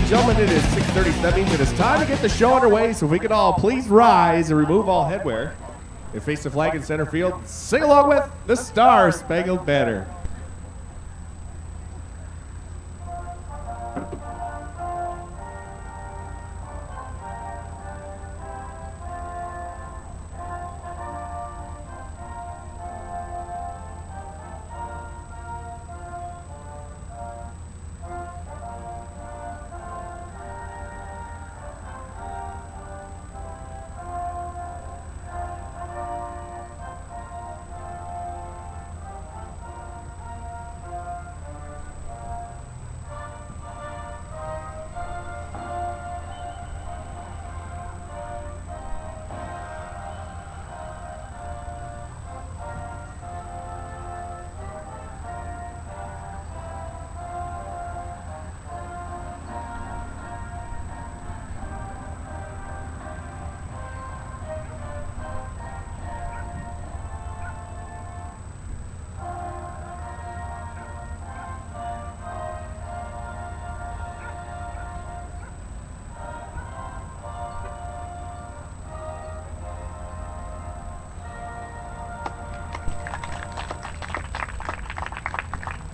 and gentlemen, it is 6:30. That means it is time to get the show underway, so if we could all please rise and remove all headwear and face the flag in center field, sing along with the Star Spangled Banner.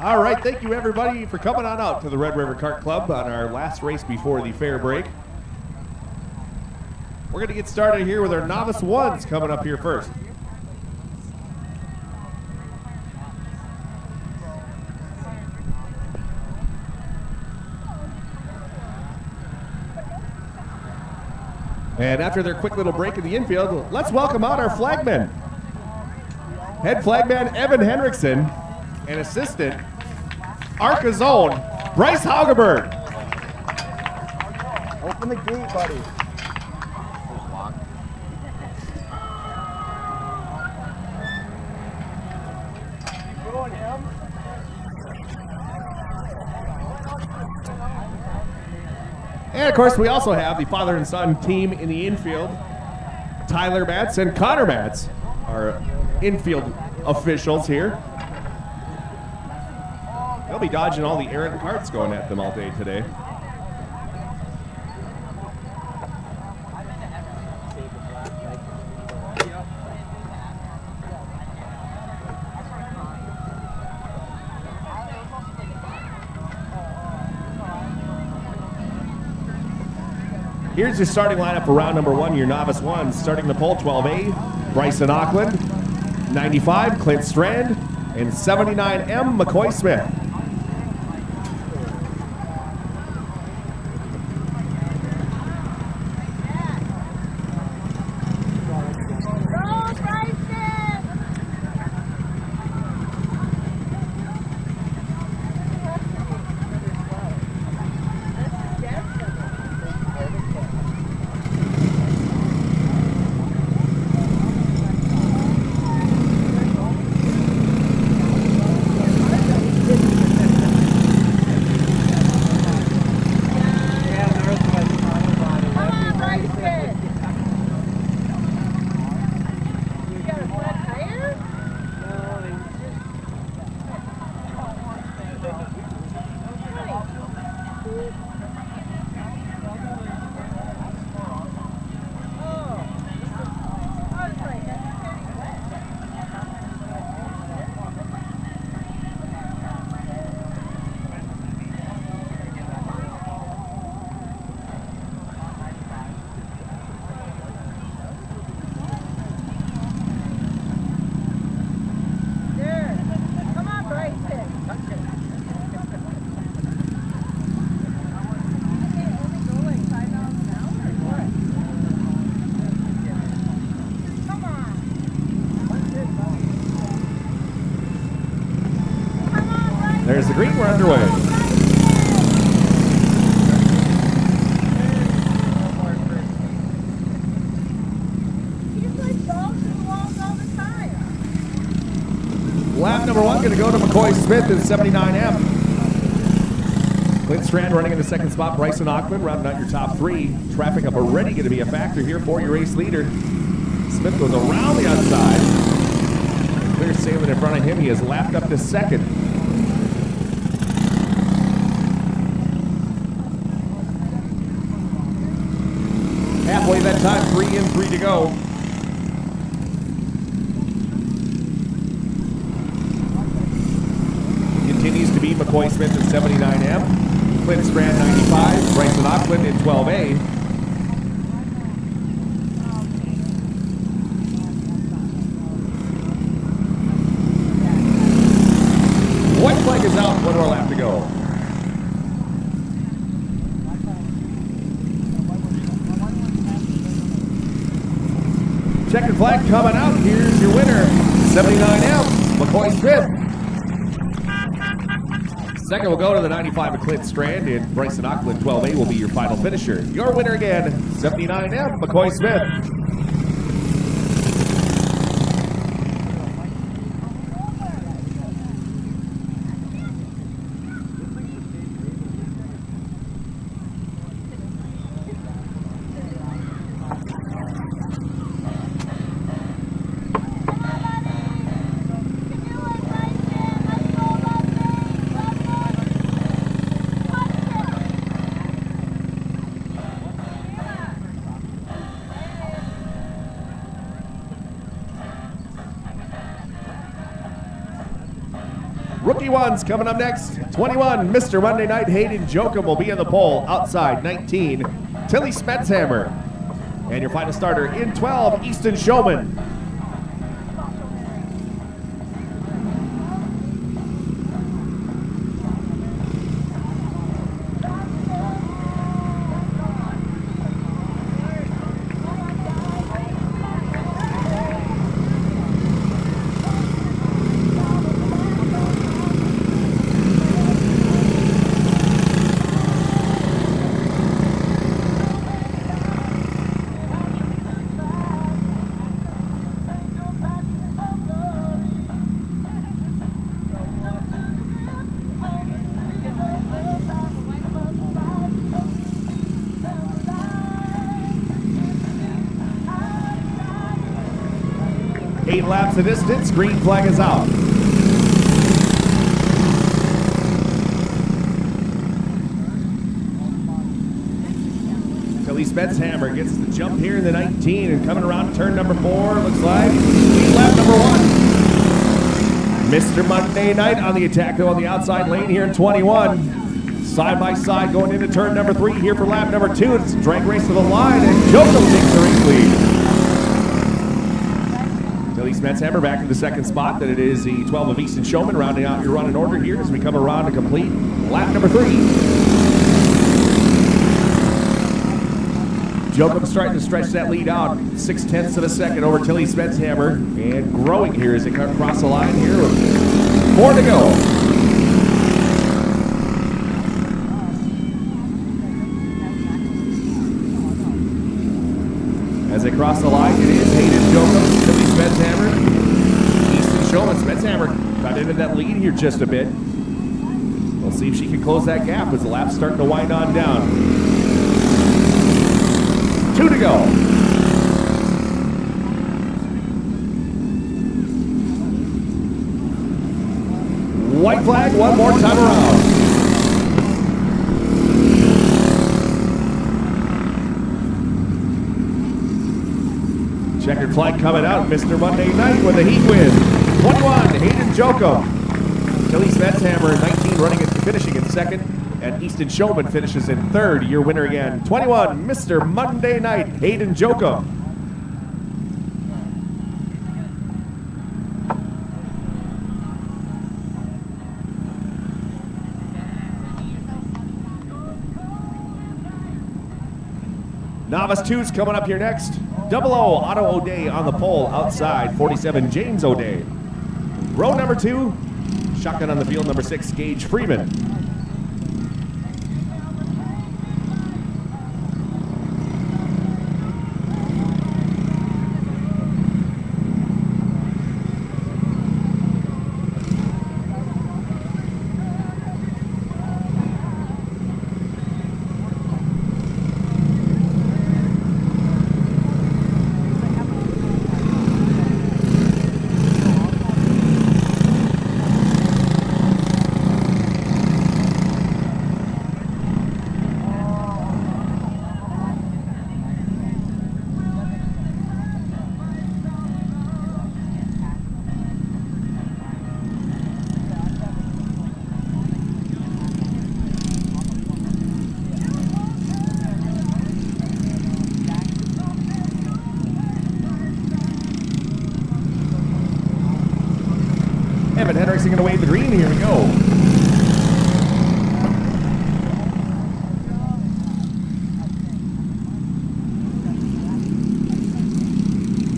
All right, thank you everybody for coming on out to the Red River Kart Club on our last race before the fair break. We're going to get started here with our Novice Ones coming up here first. And after their quick little break in the infield, let's welcome out our flagmen. Head flagman Evan Henriksen and assistant Arca's own Bryce Haugeberg. Open the gate, buddy. Keep going, him. And of course, we also have the father and son team in the infield. Tyler Matz and Connor Matz are infield officials here. They'll be dodging all the errant carts going at them all day today. Here's your starting lineup for round number one, your Novice Ones. Starting the pole, 12A, Bryson Auckland, 95, Clint Strand, and 79M, McCoy Smith. There's the green, we're underway. Lap number one going to go to McCoy Smith in 79M. Clint Strand running in the second spot. Bryson Auckland rounding out your top three. Traffic up already going to be a factor here for your race leader. Smith goes around the outside. Clear sailing in front of him. He has lapped up to second. you that time. 3 in, 3 to go. Continues to be McCoy Smith in 79M. Clint Strand 95. Bryson Auckland in 12A. White flag is out. 1 more lap to go. Checkered flag coming out. Here's your winner, 79M, McCoy Smith. Second will go to the 95 of Clint Strand, and Bryson Auckland, 12A, will be your final finisher. Your winner again, 79M, McCoy Smith. 21's coming up next. 21, Mr. Monday Night, Hayden Jokum will be in the pole. Outside, 19, Tilly Spetshammer. And your final starter in 12, Easton Showman. Eight laps of distance, green flag is out. Tilly Spetshammer gets the jump here in the 19 and coming around turn number 4, looks like lead lap number 1. Mr. Monday Night on the attack though on the outside lane here in 21. Side by side going into turn number 3 here for lap number 2. It's a drag race to the line and Jokum takes the race lead. Tilly Spetshammer back in the second spot. Then it is the 12 of Easton Showman rounding out your run in order here as we come around to complete lap number 3. Jokum starting to stretch that lead out 0.6 of a second over Tilly Spetshammer and growing here as they come across the line here with 4 to go. As they cross the line, it is Hayden Jokum, Tilly Spetshammer, Easton Showman. Spetshammer got into that lead here just a bit. We'll see if she can close that gap as the lap's starting to wind on down. 2 to go. White flag one more time around. Checkered flag coming out. Mr. Monday Night with a heat win. 21, Hayden Jokum. Tilly Spetshammer, 19, finishing in second. And Easton Showman finishes in third. Your winner again, 21, Mr. Monday Night, Hayden Jokum. Novice 2's coming up here next. 00, Otto O'Day on the pole outside. 47, James O'Day. Row number 2, shotgun on the field, number 6, Gage Freeman. Evan Hendrickson going to wave the green. Here we go.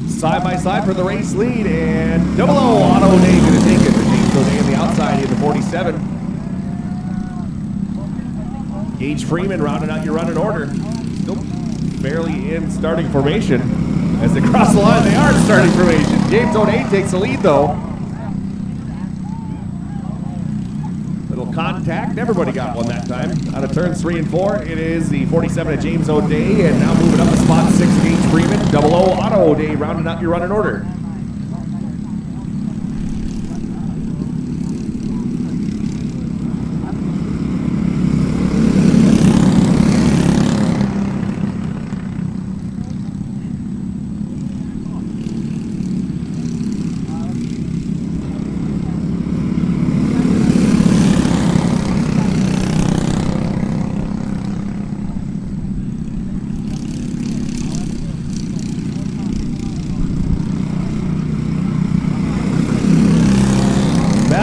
Side by side for the race lead, and double O Auto O'Day going to take it. James O'Day on the outside in the 47. Gage Freeman rounding out your running order. Still barely in starting formation. As they cross the line, they are in starting formation. James O'Day takes the lead though. Little contact, everybody got one that time. Out of turns 3 and 4, it is the 47 of James O'Day, and now moving up to spot 6, Gage Freeman. Double O Auto O'Day rounding out your running order.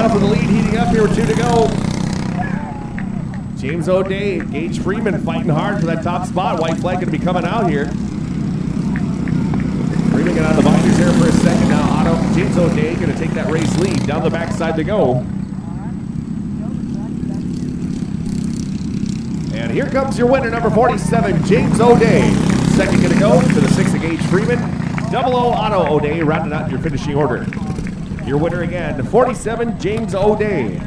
For the lead, heating up here with 2 to go. James O'Day, Gage Freeman fighting hard for that top spot. White flag going to be coming out here. Freeman get out of the binders here for a second now. James O'Day going to take that race lead. Down the backside to go. And here comes your winner, number 47, James O'Day. Second going to go to the 6 of Gage Freeman. Double O Auto O'Day rounding out your finishing order. Your winner again, 47, James O'Day.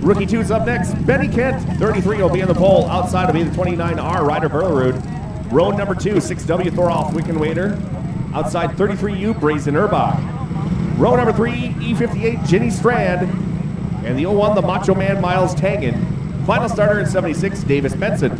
Rookie 2's up next. Benny Kent, 33, will be in the pole. Outside will be the 29R, Ryder Burlerud. Row number 2, 6W Thorolf Wickenwader. Outside 33U, Brazen Urbach. Row number 3, E58, Jenny Strand. And the 01, the Macho Man, Miles Tangen. Final starter in 76, Davis Benson.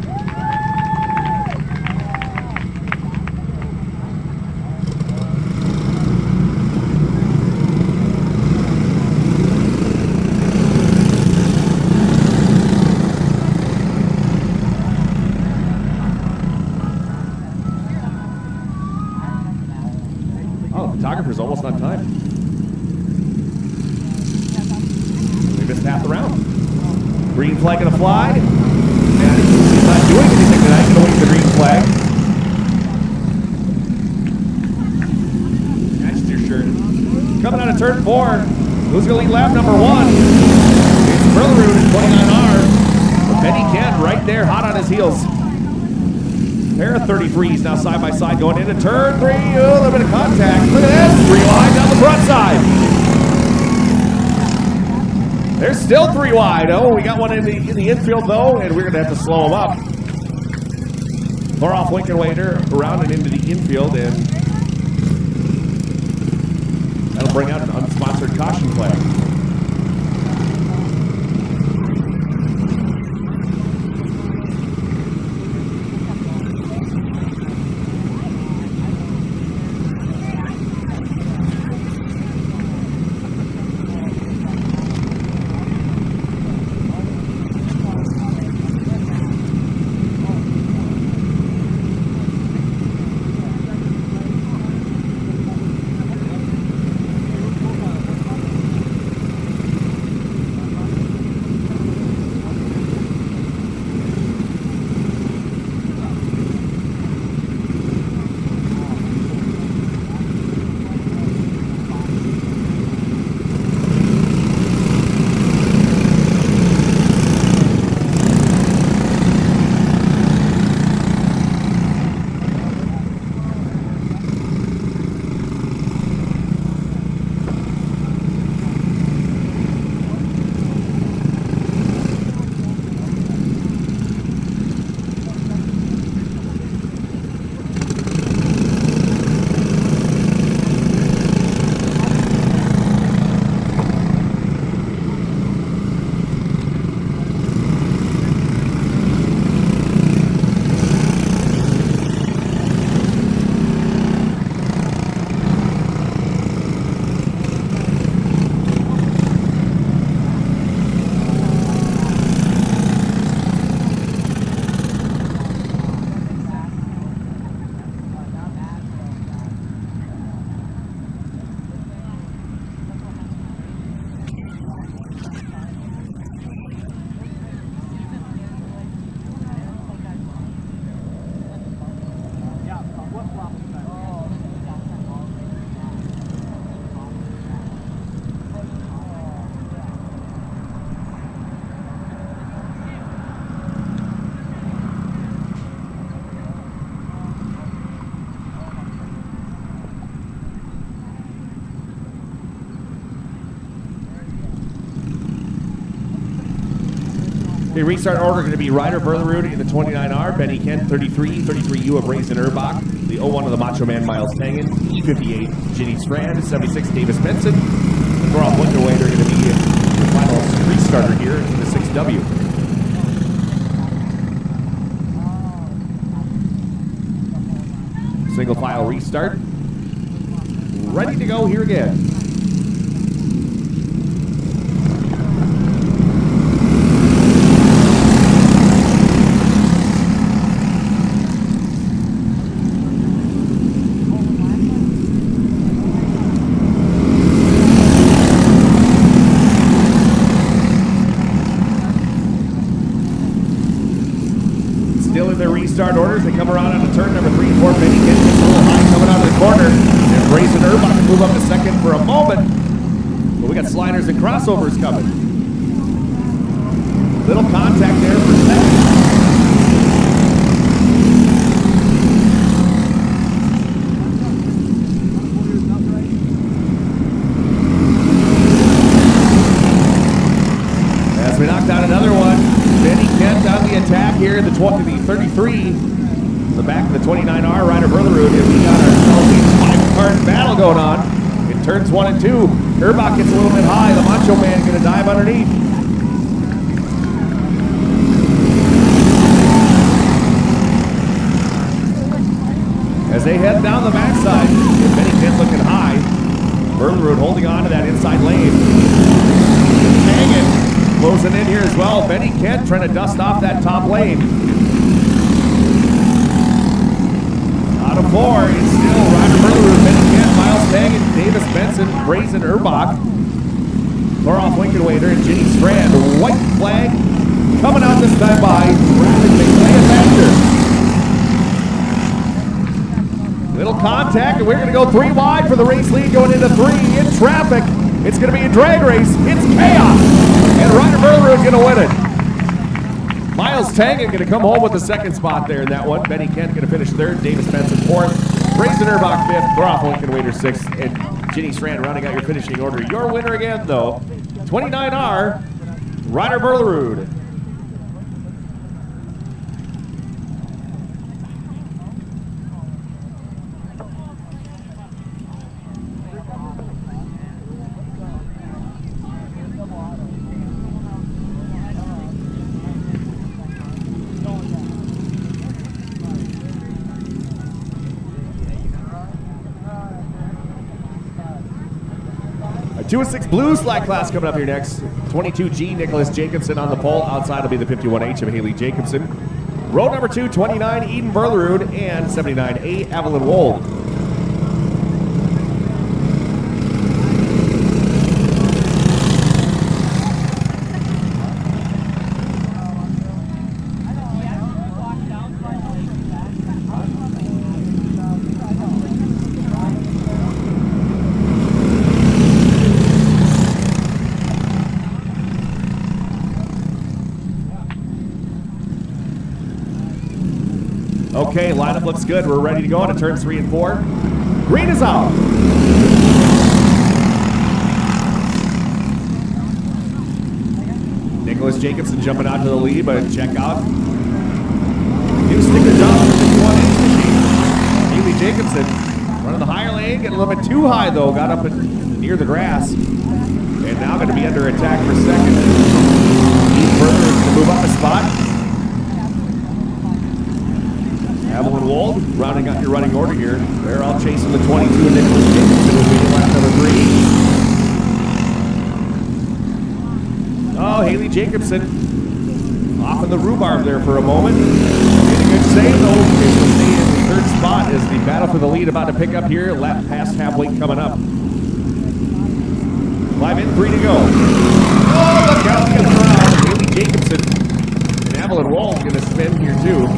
Photographer's almost on time. We missed half the round. Green flag gonna fly. And he's not doing anything tonight. Gonna wait the green flag. Matched your shirt. Coming out of turn 4. Who's gonna lead lap number 1? It's Burlerud in 29R. But Benny Kent right there, hot on his heels. Pair of 33s now side by side going into turn 3. Oh, a little bit of contact. Look at this. 3 wide down the front side. There's still 3 wide. Oh, we got one in the infield though, and we're going to have to slow him up. Thorolf Winkenwader around and into the infield, and that'll bring out an unsponsored caution flag. the restart order going to be Ryder Berlerud in the 29R, Benny Kent 33, 33U of Raisin Erbach, the 01 of the Macho Man Miles Tangen, E58 Ginny Strand, 76 Davis Benson. The throw-off winter weight are going to be the final restarter here in the 6W. Single file restart. Ready to go here again. Still in their restart orders. They come around on the turn number 3 and 4. Benny Kent gets a little high coming out of the corner. And Raisin Erbach can move up to second for a moment. But we got sliders and crossovers coming. Little contact there for second. As we knocked out another one, Benny Kent on the attack here in the 33. The back of the 29R, Ryder Berlerud, and we got ourselves a 5-card battle going on. It turns 1 and 2. Erbach gets a little bit high. The Macho Man going to dive underneath. As they head down the backside, and Benny Kent looking high. Berlerud holding on to that inside lane. Hanging, closing in here as well. Benny Kent trying to dust off that top lane. Out of 4, it's still Ryder Berlerud, Benny Kent, Miles Tangen, Davis Benson, Raisin Erbach, Thoroff Winkenwader, and Ginny Strand. White flag coming out this time by Traffic McLean Factor. Little contact, and we're going to go 3 wide for the race lead going into 3 in traffic. It's going to be a drag race. It's chaos, and Ryder Berlerud going to win it. Miles Tangen going to come home with the 2nd spot there in that one. Benny Kent going to finish 3rd. Davis Benson 4th. Raisin Erbach 5th. Thoroff Winkenwader 6th. And Ginny Strand rounding out your finishing order. Your winner again, though, 29R, Ryder Berlerud. A 2-6 blue slide class coming up here next. 22G, Nicholas Jacobson on the pole. Outside will be the 51H of Haley Jacobson. Row number 2, 29, Eden Berlerud, and 79A, Evelyn Wold. Okay, lineup looks good. We're ready to go on to turns 3 and 4. Green is out. Nicholas Jacobson jumping out to the lead, but check out. New sticker job on the 51-inch machine. Haley Jacobson running the higher lane, getting a little bit too high though, got up near the grass. And now going to be under attack for second. Eden Berlerud to move up a spot. Evelyn Wold rounding out your running order here. They're all chasing the 22 and Nicholas Jacobson will be in lap number 3. Oh, Haley Jacobson off in the rhubarb there for a moment. Getting a good save though. Will stay in the 3rd spot as the battle for the lead about to pick up here. Lap past halfway coming up. 5 in, 3 to go. Oh, look out, the other round. Haley Jacobson and Evelyn Wold going to spin here too.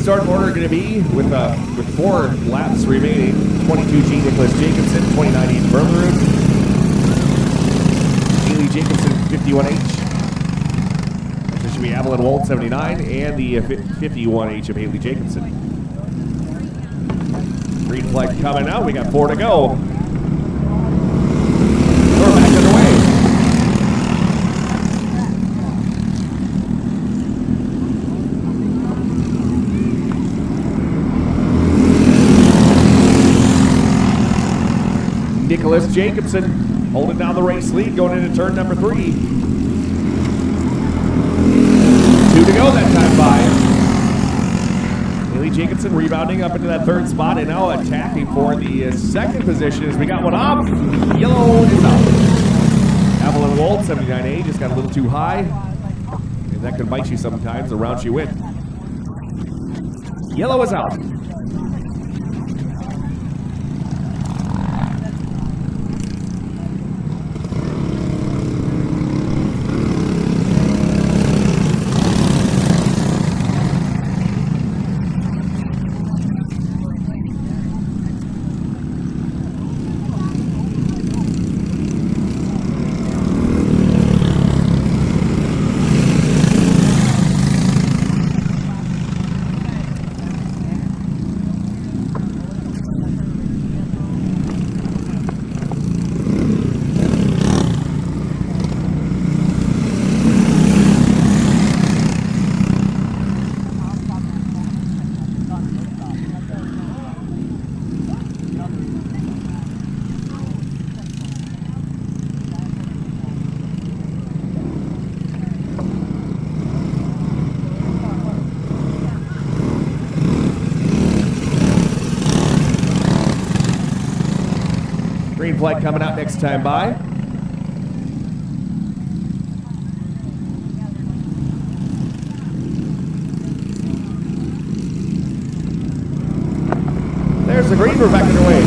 restart order going to be with 4 laps remaining. 22G Nicholas Jacobson, 29H Bermerud, Haley Jacobson 51H. This should be Evelyn Wolt 79 and the 51H of Haley Jacobson. Green flag coming out. We got 4 to go. We're back underway. Nicholas Jacobson holding down the race lead going into turn number 3. 2 to go that time by. Haley Jacobson rebounding up into that 3rd spot and now attacking for the 2nd position as we got one off. Yellow is out. Evelyn Wold, 79A, just got a little too high. And that can bite you sometimes. Around she went. Yellow is out. Green flag coming out next time by. There's the green, we're back underway.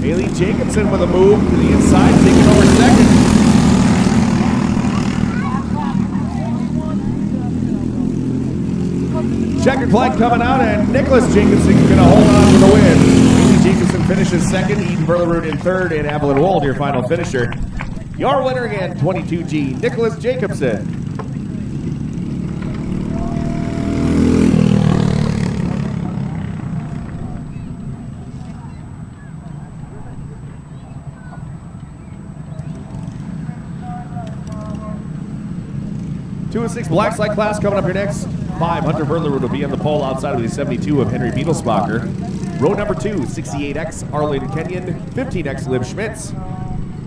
Haley Jacobson with a move to the inside, taking over 2nd. Checkered flag coming out, and Nicholas Jacobson going to hold on to the win. Haley Jacobson finishes 2nd, Eden Berlerud in 3rd, and Evelyn Wold, your final finisher. Your winner again, 22G, Nicholas Jacobson. Two and 6 black slide class coming up here next. 5, Hunter Berlerud will be on the pole outside of the 72 of Henry Beetlesbacher. Row number 2, 68X Arlene Kenyon, 15X Liv Schmitz.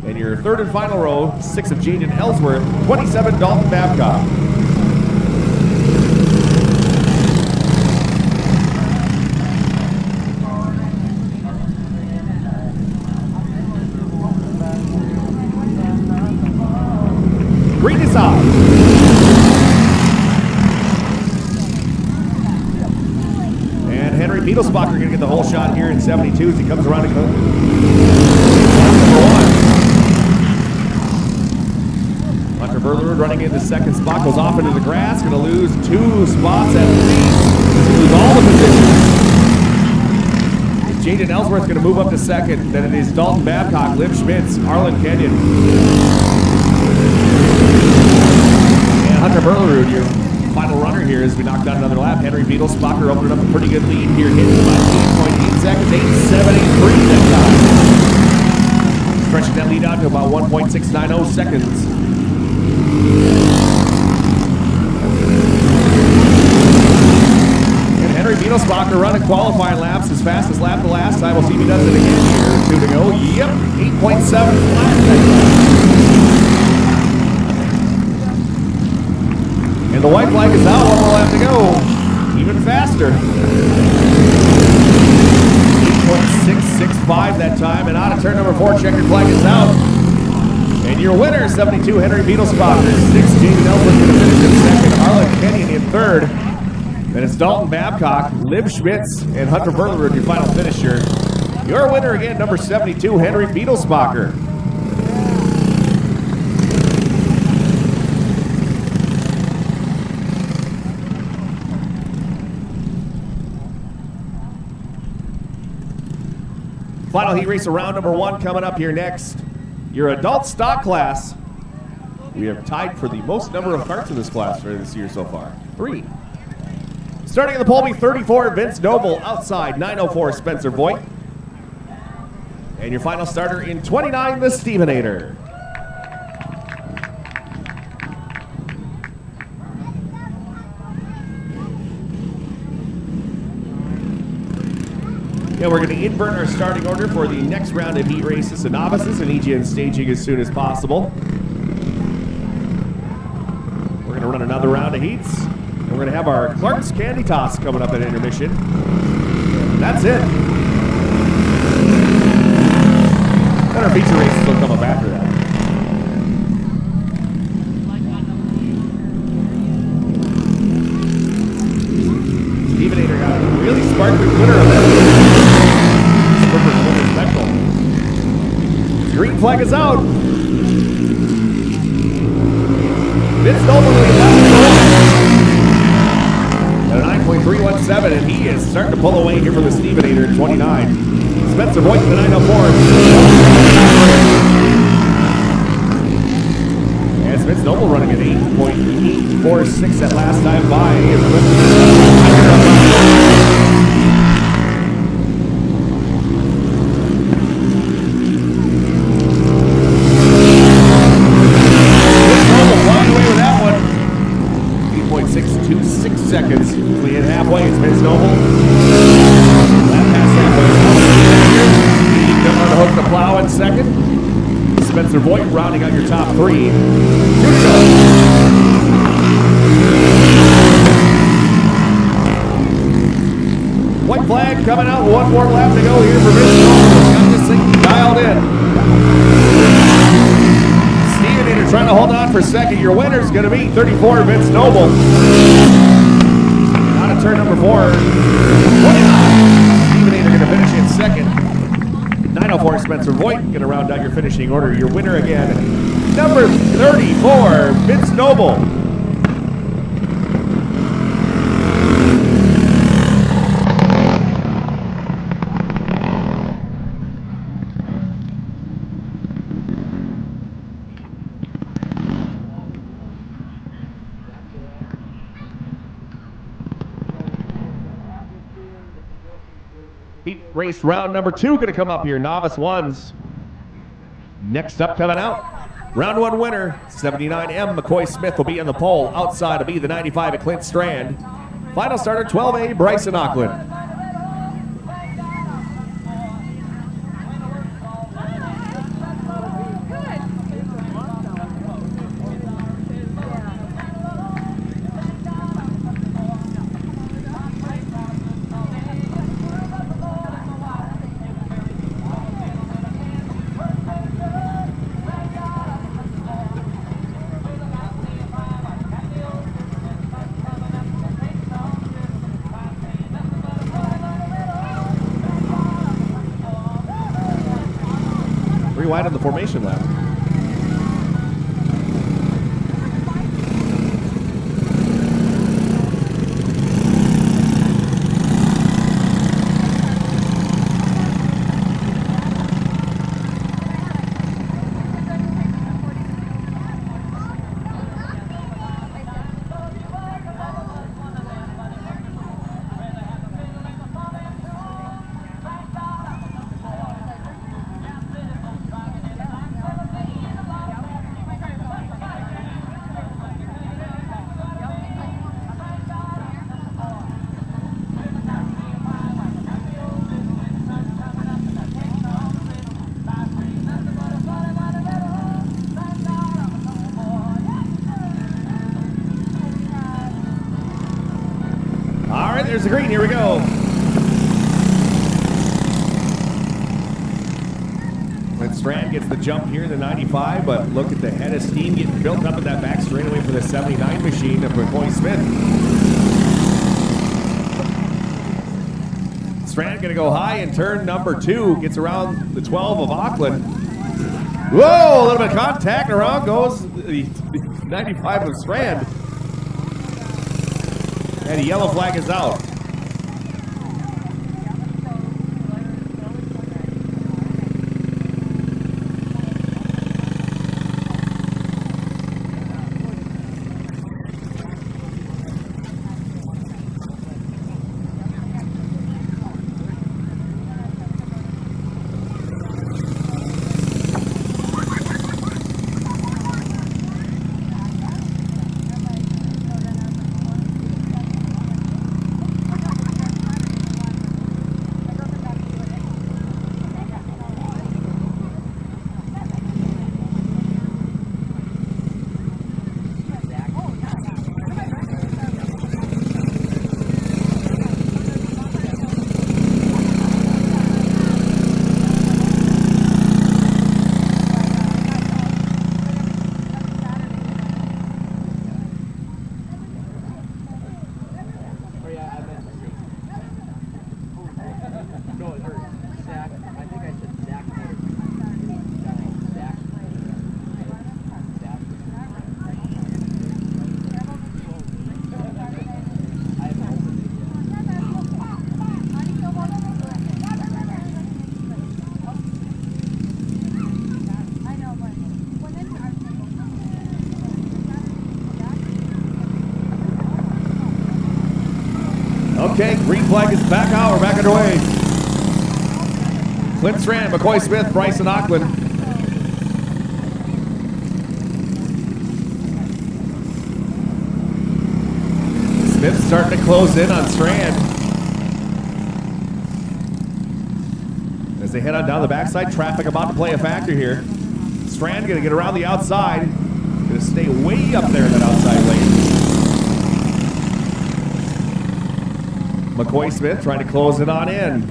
And your 3rd and final row, 6 of Jaden Ellsworth, 27 Dalton Babcock. Green is out. Henry Beetlesbacher going to get the whole shot here in 72 as he comes around to number 1. Hunter Berlerud running into 2nd spot, goes off into the grass, going to lose 2 spots at least. Lose all the positions. Jaden Ellsworth going to move up to 2nd. Then it is Dalton Babcock, Liv Schmitz, Arlen Kenyon. And Hunter Berlerud, your final runner here as we knock down another lap. Henry Beetlesbacher opening up a pretty good lead here, hitting by 8.8 seconds, 8.783 that time. Stretching that lead out to about 1.690 seconds. And Henry Beetlesbacher running qualifying laps as fast as lap the last time. We'll see if he does it again here. 2 to go. Yep, 8.7 flat that time. And the white flag is out, 1 more lap to go. Even faster. 8.665 that time, and out of turn number 4, checkered flag is out. And your winner, 72, Henry Beetlesbacher. 6, Jaden Ellsworth going to finish in 2nd. Arlen Kenyon in 3rd. Then it's Dalton Babcock, Liv Schmitz, and Hunter Berlerud, your final finisher. Your winner again, number 72, Henry Beetlesbacher. Final heat race of round number 1 coming up here next. Your adult stock class. We have tied for the most number of karts in this class for this year so far. 3. Starting at the pole, be 34, Vince Noble. Outside, 904, Spencer Voigt. And your final starter in 29, the Stevenator. And we're going to invert our starting order for the next round of heat races to novices and EGN staging as soon as possible. We're going to run another round of heats. And we're going to have our Clark's Candy Toss coming up at intermission. That's it. Then our feature races will come up after that. Stevenator got a really sparkly winner on that. Green flag is out. Vince Noble at a 9.317, and he is starting to pull away here from the Stevenator at 29. Spencer Voigt to the 904. And Vince Noble running at 8.846 that last time by. Seconds. We hit halfway. It's Vince Noble. Lap past halfway. Come on the hook, the plow in second. Spencer Voigt rounding out your top 3. Here we go. White flag coming out. 1 more lap to go here for Vince Noble. Got this thing dialed in. Stevenator trying to hold on for second. Your winner's going to be 34, Vince Noble. Turn number 4. Stevenator going to finish in second. 904 Spencer Voigt going to round out your finishing order. Your winner again, number 34, Vince Noble. Heat race round number 2 going to come up here. Novice 1s. Next up coming out. Round 1 winner, 79M McCoy Smith will be in the pole. Outside will be the 95 at Clint Strand. Final starter 12A Bryson Auckland. Wide on the formation lap. There's the green, here we go. Clint Strand gets the jump here in the 95, but look at the head of steam getting built up in that back straightaway for the 79 machine of McCoy Smith. Strand gonna go high in turn number 2, gets around the 12 of Auckland. Whoa, a little bit of contact, around goes the 95 of Strand. And the yellow flag is out. Okay, green flag is back out. We're back underway. Clint Strand, McCoy Smith, Bryson Auckland. Smith starting to close in on Strand. As they head on down the backside, traffic about to play a factor here. Strand going to get around the outside. Going to stay way up there in that outside lane. McCoy Smith trying to close it on in.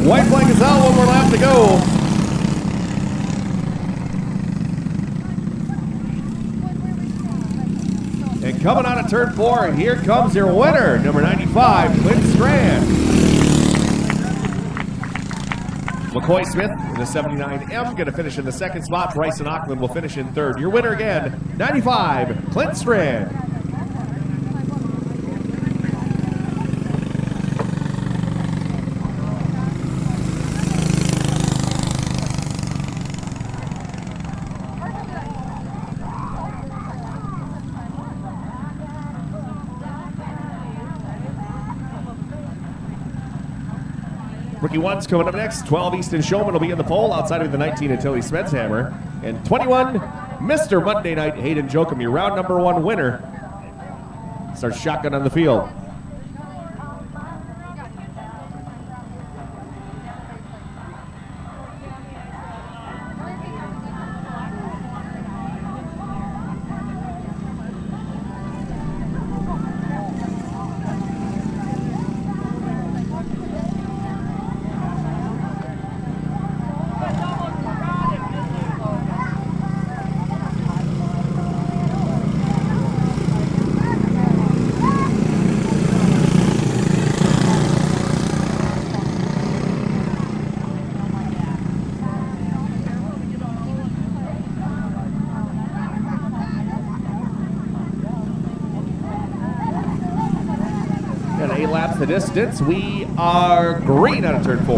White flag is out, one more lap to go. And coming out of turn 4, here comes your winner, number 95, Clint Strand. McCoy Smith in the 79M going to finish in the second spot. Bryson Auckland will finish in third. Your winner again, 95, Clint Strand. Rookie 1's coming up next. 12, Easton Showman will be in the pole outside of the 19 and Tilly Smetshammer. And 21, Mr. Monday Night, Hayden Jokum, your round number 1 winner. Starts shotgun on the field. And 8 laps the distance. We are green out of turn 4.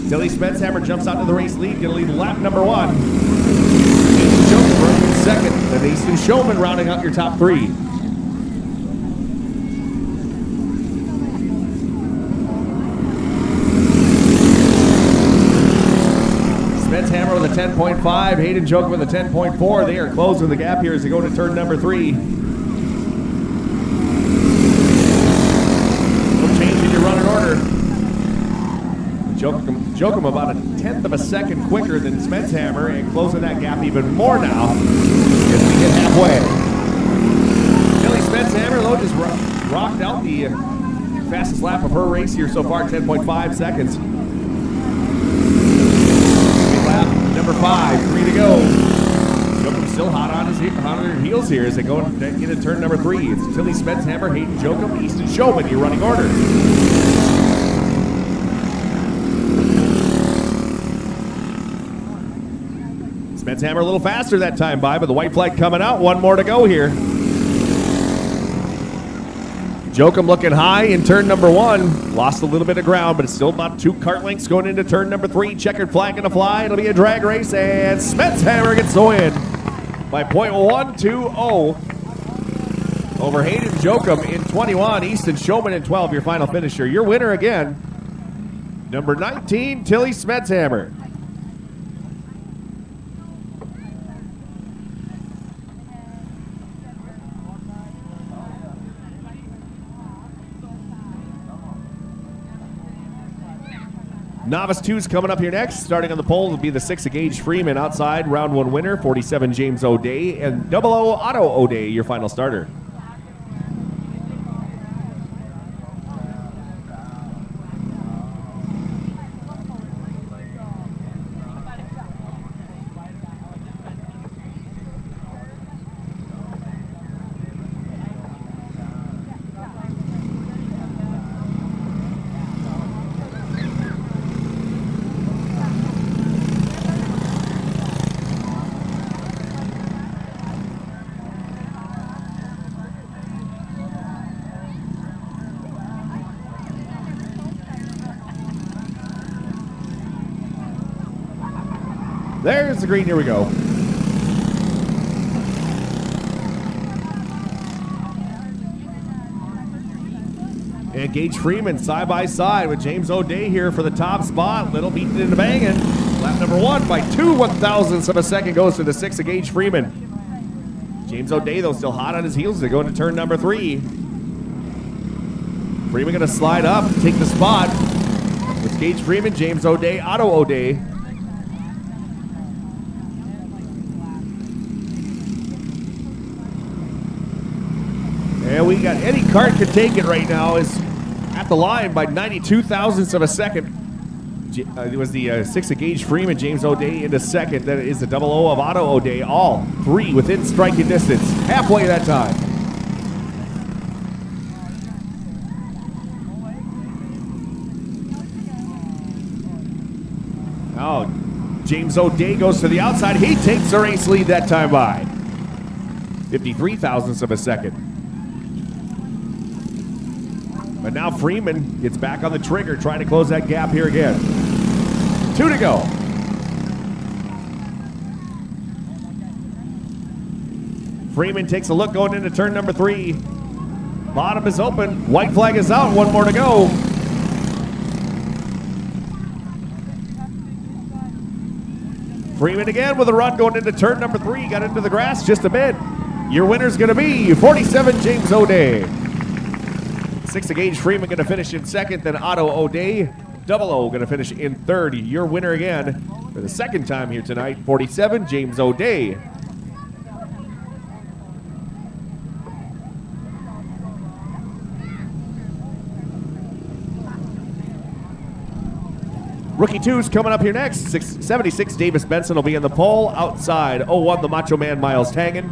Tilly Smetshammer jumps out to the race lead, going to lead lap number 1. Easton Showman running in second. Then Easton Showman rounding out your top 3. Smetshammer with a 10.5, Hayden Jokum with a 10.4. They are closing the gap here as they go to turn number 3. No change in your running order. Jokum about a 1/10 of a second quicker than Smetshammer and closing that gap even more now as we get halfway. Tilly Smetshammer, though, just rocked out the fastest lap of her race here so far, 10.5 seconds. Number 5, 3 to go. Jokum still hot on their heels here as they go into turn number 3. It's Tilly Smetshammer, Hayden Jokum, Easton Showman, your running order. Smetshammer a little faster that time by, but the white flag coming out. One more to go here. Jokum looking high in turn number 1. Lost a little bit of ground, but it's still about 2 kart lengths going into turn number 3. Checkered flag going to fly. It'll be a drag race, and Smetshammer gets the win by .120 over Hayden Jokum in 21. Easton Showman in 12, your final finisher. Your winner again, number 19, Tilly Smetshammer. Novice 2's coming up here next. Starting on the pole will be the 6 of Gage Freeman outside. Round 1 winner, 47 James O'Day. And 00 Otto O'Day, your final starter. There's the green. Here we go. And Gage Freeman side by side with James O'Day here for the top spot. Little beaten into banging. Lap number 1 by 2 1,000ths of a second goes to the 6 of Gage Freeman. James O'Day, though, still hot on his heels to go into turn number 3. Freeman going to slide up, take the spot. It's Gage Freeman, James O'Day, Otto O'Day. And we got any kart could take it right now. Is at the line by 92 thousandths of a second. It was the 6 of Gage Freeman, James O'Day into second. Then it is the 00 of Otto O'Day. All 3 within striking distance. Halfway that time. Now James O'Day goes to the outside. He takes the race lead that time by 53 thousandths of a second. But now Freeman gets back on the trigger, trying to close that gap here again. 2 to go. Freeman takes a look going into turn number 3. Bottom is open. White flag is out. 1 more to go. Freeman again with a run going into turn number 3. Got into the grass just a bit. Your winner's going to be 47 James O'Day. 6 of Gage Freeman going to finish in second, then Otto O'Day. 00 going to finish in third. Your winner again for the second time here tonight, 47 James O'Day. Rookie 2's coming up here next. 76 Davis Benson will be in the pole. Outside 01 the Macho Man Miles Tangen.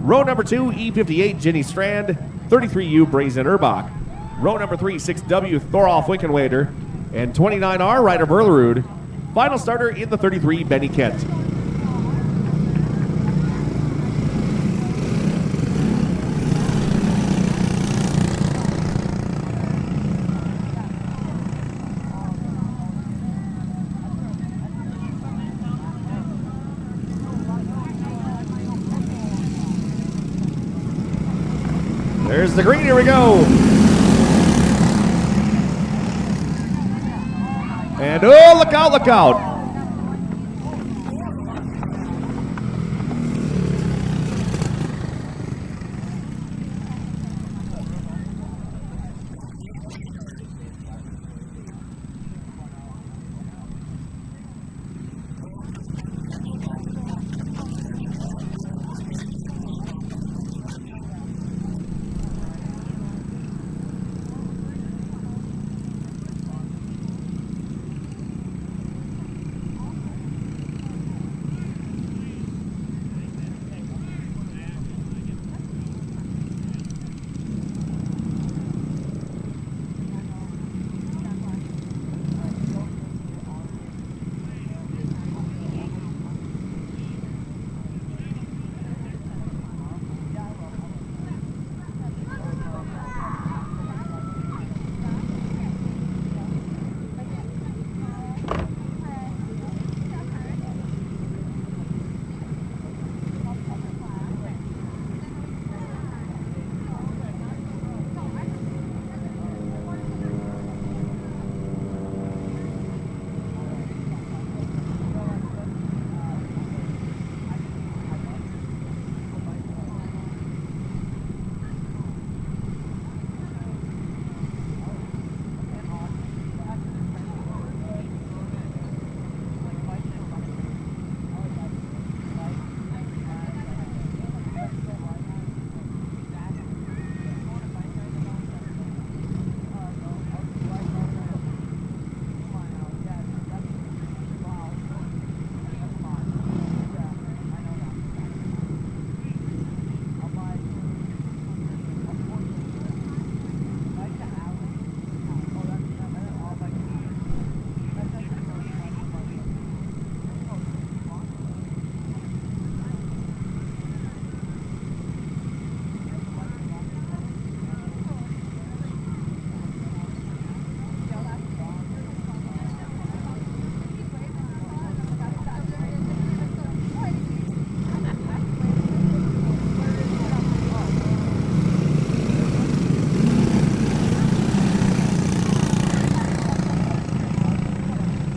Row number 2 E58 Jenny Strand. 33U Brazen Urbach. Row number 3, 6W, Thorolf Winkenwader, and 29R, Ryder Berlerud. Final starter in the 33, Benny Kent. There's the green, here we go. And oh, look out, look out.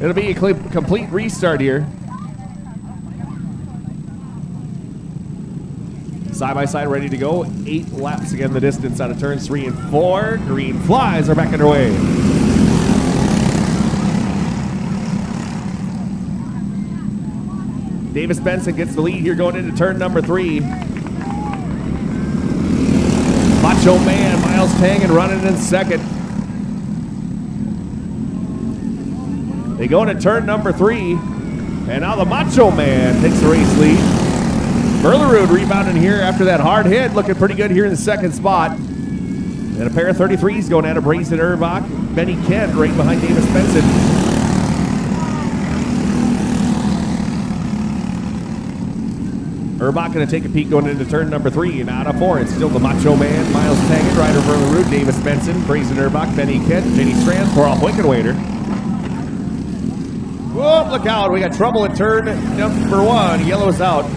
It'll be a complete restart here. Side by side, ready to go. 8 laps again, the distance out of turns 3 and 4. Green flies are back underway. Davis Benson gets the lead here going into turn number 3. Macho Man, Miles Tangen running in second. They go into turn number 3, and now the Macho Man takes the race lead. Berlerud rebounding here after that hard hit, looking pretty good here in the second spot. And a pair of 33s going out of Briggs and Erbach. Benny Kent right behind Davis Benson. Erbach going to take a peek going into turn number 3, and out of 4, it's still the Macho Man, Miles Tangen, Ryder Berlerud, Davis Benson, Briggs and Erbach, Benny Kent, Jenny Strand, Thorolf Winkenwader. Whoa, look out, we got trouble at turn number 1. Yellow's out.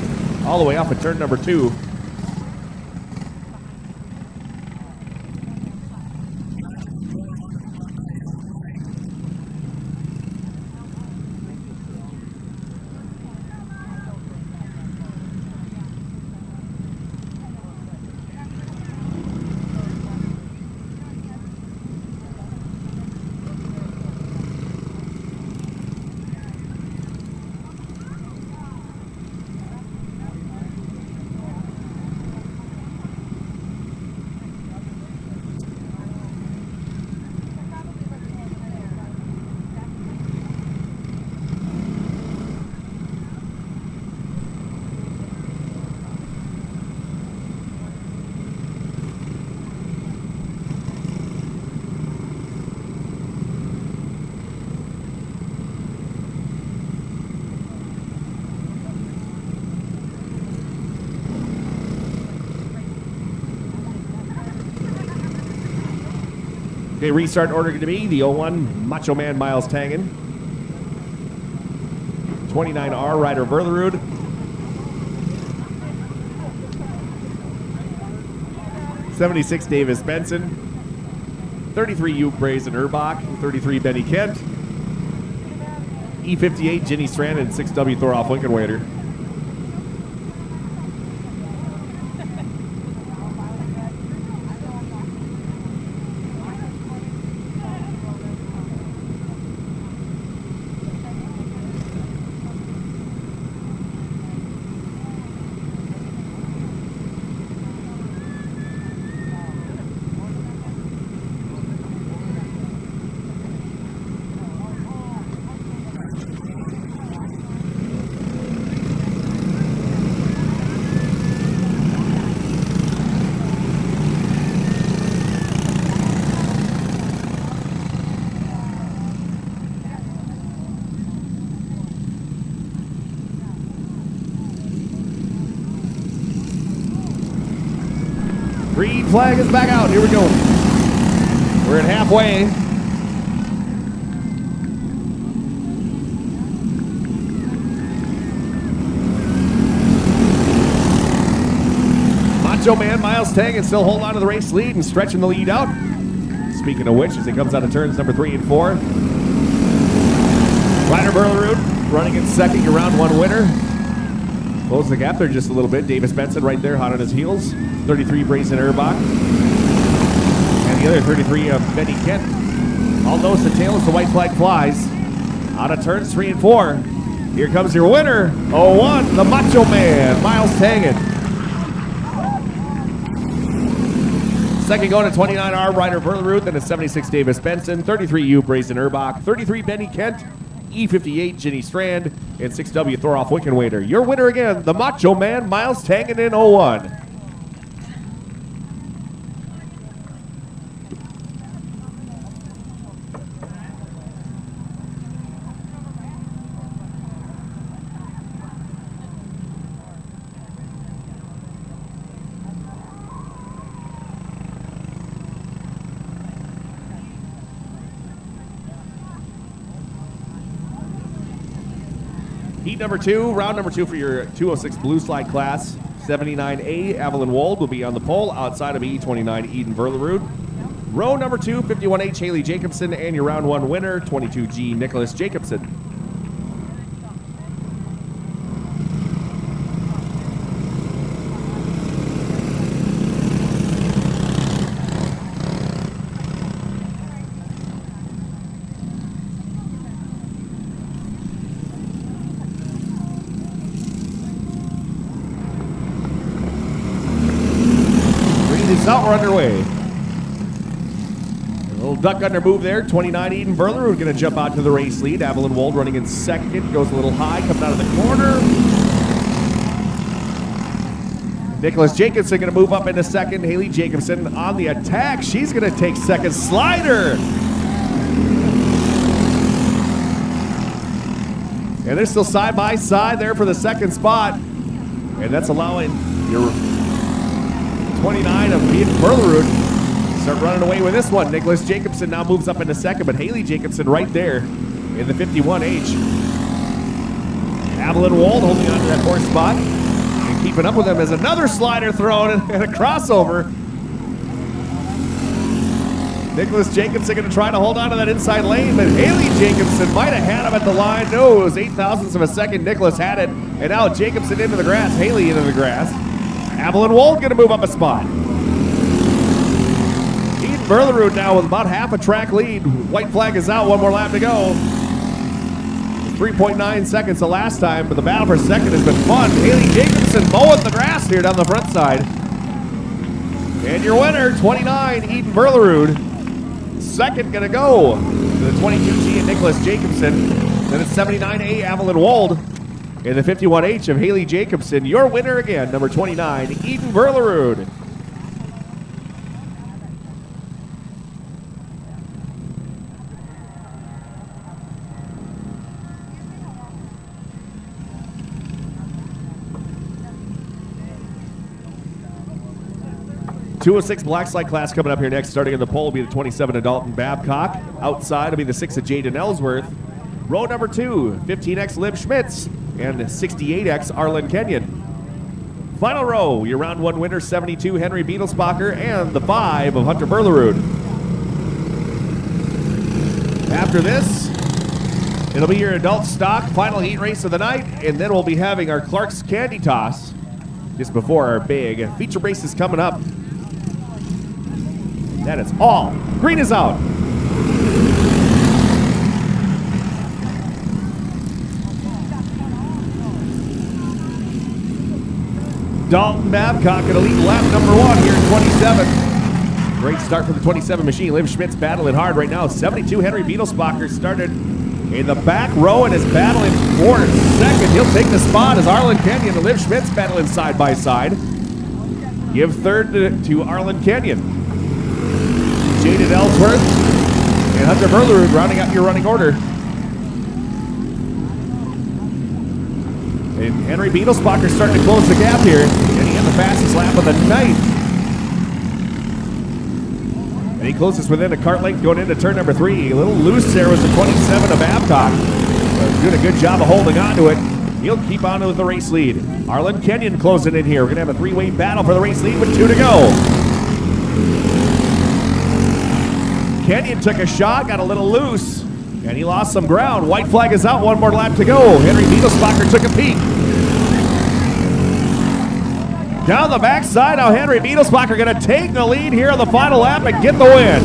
All the way off at turn number 2. Okay, restart order going to be the 01 Macho Man Miles Tangen, 29R Ryder Berlerud, 76 Davis Benson, 33 U Brazen Erbach, 33 Benny Kent, E58 Jenny Strand, and 6W Thorolf Winkenwader. Green flag is back out. Here we go. We're at halfway. Macho Man Miles Tangen still holding on to the race lead and stretching the lead out. Speaking of which, as he comes out of turns number 3 and 4. Ryder Berlerud running in second, your round 1 winner. Close the gap there just a little bit. Davis Benson right there, hot on his heels. 33 Brazen Erbach. And the other 33 of Benny Kent. All nose to tail as the white flag flies. Out of turns 3 and 4. Here comes your winner, 01, the Macho Man, Miles Tangen. Second going to 29R Ryder Berlerud, then a 76 Davis Benson, 33 U Brazen Erbach, 33 Benny Kent, E58 Jenny Strand, and 6W Thorolf Winkenwader. Your winner again, the Macho Man, Miles Tangen in 01. Heat number 2, round number 2 for your 206 Blue Slide class. 79A, Evelyn Wold will be on the pole outside of E29 Eden Berlerud. Row number 2, 51H Haley Jacobson, and your round 1 winner, 22G Nicholas Jacobson. Green is out, we're underway. Little duck under move there. 29 Eden Berlerud going to jump out to the race lead. Evelyn Wold running in second. Goes a little high, coming out of the corner. Nicholas Jacobson going to move up into second. Haley Jacobson on the attack. She's going to take second. Slider. And they're still side by side there for the second spot. And that's allowing your 29 of Eden Berlerud start running away with this one. Nicholas Jacobson now moves up into second, but Haley Jacobson right there in the 51H. Evelyn Wold holding on to that fourth spot and keeping up with them as another slider thrown and a crossover. Nicholas Jacobson going to try to hold on to that inside lane, but Haley Jacobson might have had him at the line. No, it was 0.08 of a second. Nicholas had it, and now Jacobson into the grass, Haley into the grass. Evelyn Wold going to move up a spot. Berlerud now with about half a track lead. White flag is out, one more lap to go. 3.9 seconds the last time, but the battle for second has been fun. Haley Jacobson mowing the grass here down the front side. And your winner, 29, Eden Berlerud. Second gonna go to the 22G and Nicholas Jacobson. Then it's 79A Evelyn Wold. In the 51H of Haley Jacobson, your winner again, number 29, Eden Berlerud. 206 black slide class coming up here next. Starting in the pole will be the 27 of Dalton Babcock. Outside will be the 6 of Jaden Ellsworth. Row number 2, 15X Liv Schmitz and 68X Arlen Kenyon. Final row, your round 1 winner, 72 Henry Beetlesbacher and the 5 of Hunter Berlerud. After this, it'll be your adult stock final heat race of the night, and then we'll be having our Clark's Candy Toss just before our big feature races coming up. That is all. Green is out. Dalton Babcock going to lead lap number 1 here in 27. Great start for the 27 machine. Liv Schmitz battling hard right now. 72 Henry Beetlesbacher started in the back row and is battling for second. He'll take the spot as Arlen Kenyon and Liv Schmitz battling side by side. Give third to Arlen Kenyon. Jaden Ellsworth and Hunter Berlerud rounding out your running order. And Henry Beetlesbacher starting to close the gap here. And he had the fastest lap of the night. And he closes within a kart length going into turn number 3. A little loose there was the 27 of Babcock. Doing a good job of holding on to it. He'll keep on with the race lead. Arlen Kenyon closing in here. We're going to have a 3-way battle for the race lead with 2 to go. Kenyon took a shot, got a little loose, and he lost some ground. White flag is out, 1 more lap to go. Henry Beetlesbacher took a peek. Down the backside, now Henry Beetlesbacher going to take the lead here on the final lap and get the win.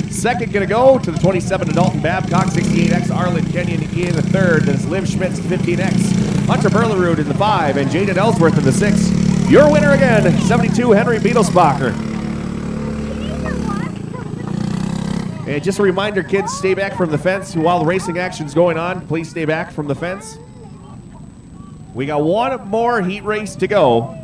Second going to go to the 27 of Dalton Babcock, 68X Arlen Kenyon in the third. Then it's Liv Schmitz, 15X. Hunter Berlerud in the 5 and Jaden Ellsworth in the 6. Your winner again, 72 Henry Beetlesbacher. And just a reminder, kids, stay back from the fence while the racing action's going on. Please stay back from the fence. We got 1 more heat race to go.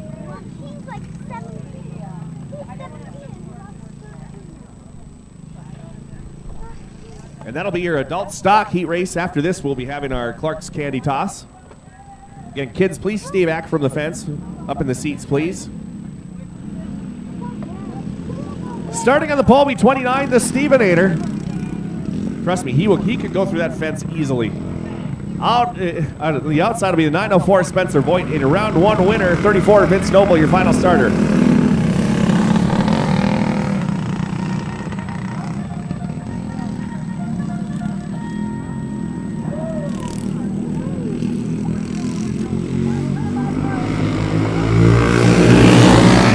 And that'll be your adult stock heat race. After this, we'll be having our Clark's Candy Toss. Again, kids, please stay back from the fence. Up in the seats, please. Starting on the pole, be 29, the Stevenator. Trust me, he could go through that fence easily. Out the outside will be the 904 Spencer Voigt, in your round one winner, 34 Vince Noble, your final starter.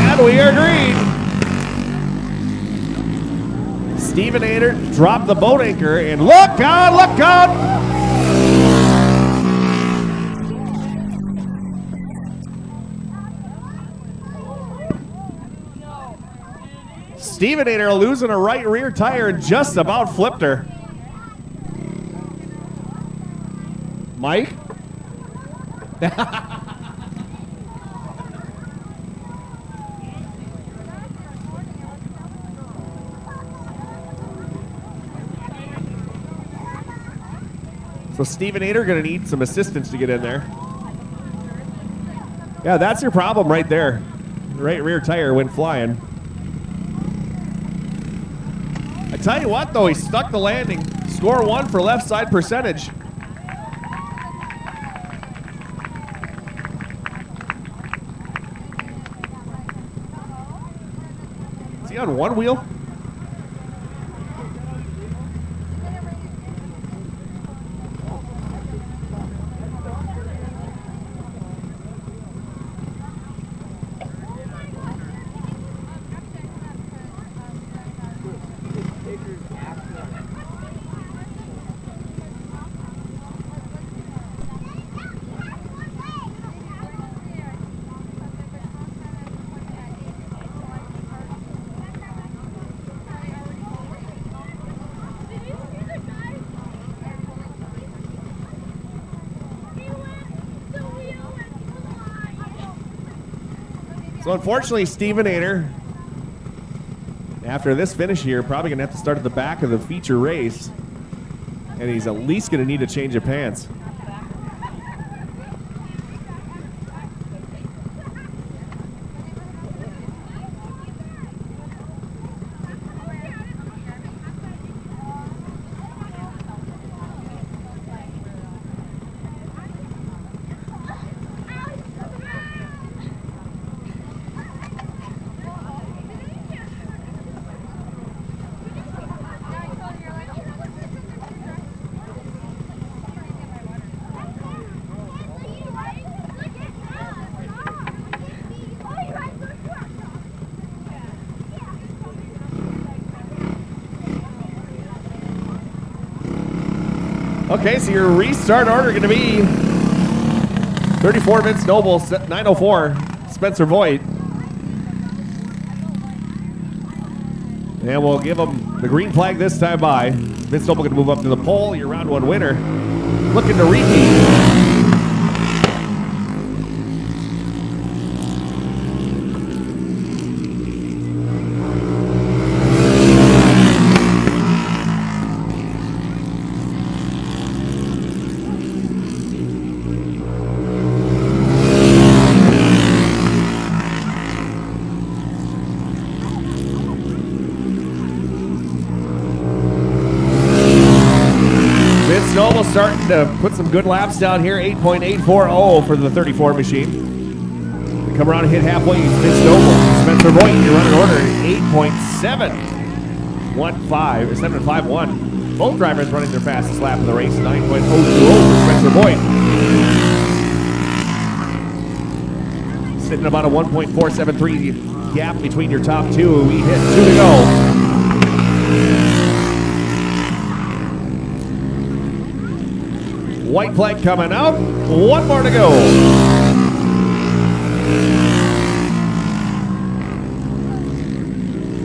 And we are green. Stephen Ader dropped the boat anchor, and look out, look out! Stephen Ader losing a right rear tire and just about flipped her. Mike? So Stephen Ader going to need some assistance to get in there. Yeah, that's your problem right there. The right rear tire went flying. I tell you what, though, he stuck the landing. Score one for left side percentage. Is he on one wheel? So unfortunately, Stephen Ader, after this finish here, probably going to have to start at the back of the feature race. And he's at least going to need a change of pants. Okay, so your restart order going to be 34 Vince Noble, 904 Spencer Voigt. And we'll give him the green flag this time by. Vince Noble going to move up to the pole, your round one winner. Looking to repeat. Noble starting to put some good laps down here, 8.840 for the 34 machine. We come around and hit halfway, Vince Noble. Spencer Voigt, you're running order, 8.715, or 751. Both drivers running their fastest lap of the race, 9.020 for Spencer Voigt. Sitting about a 1.473 gap between your top two. We hit two to go. White flag coming out. One more to go.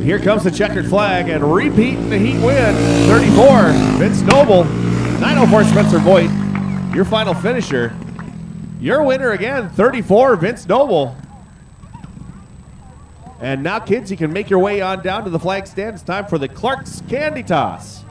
Here comes the checkered flag and repeating the heat win. 34, Vince Noble. 904, Spencer Voigt. Your final finisher. Your winner again, 34, Vince Noble. And now, kids, you can make your way on down to the flag stand. It's time for the Clark's Candy Toss.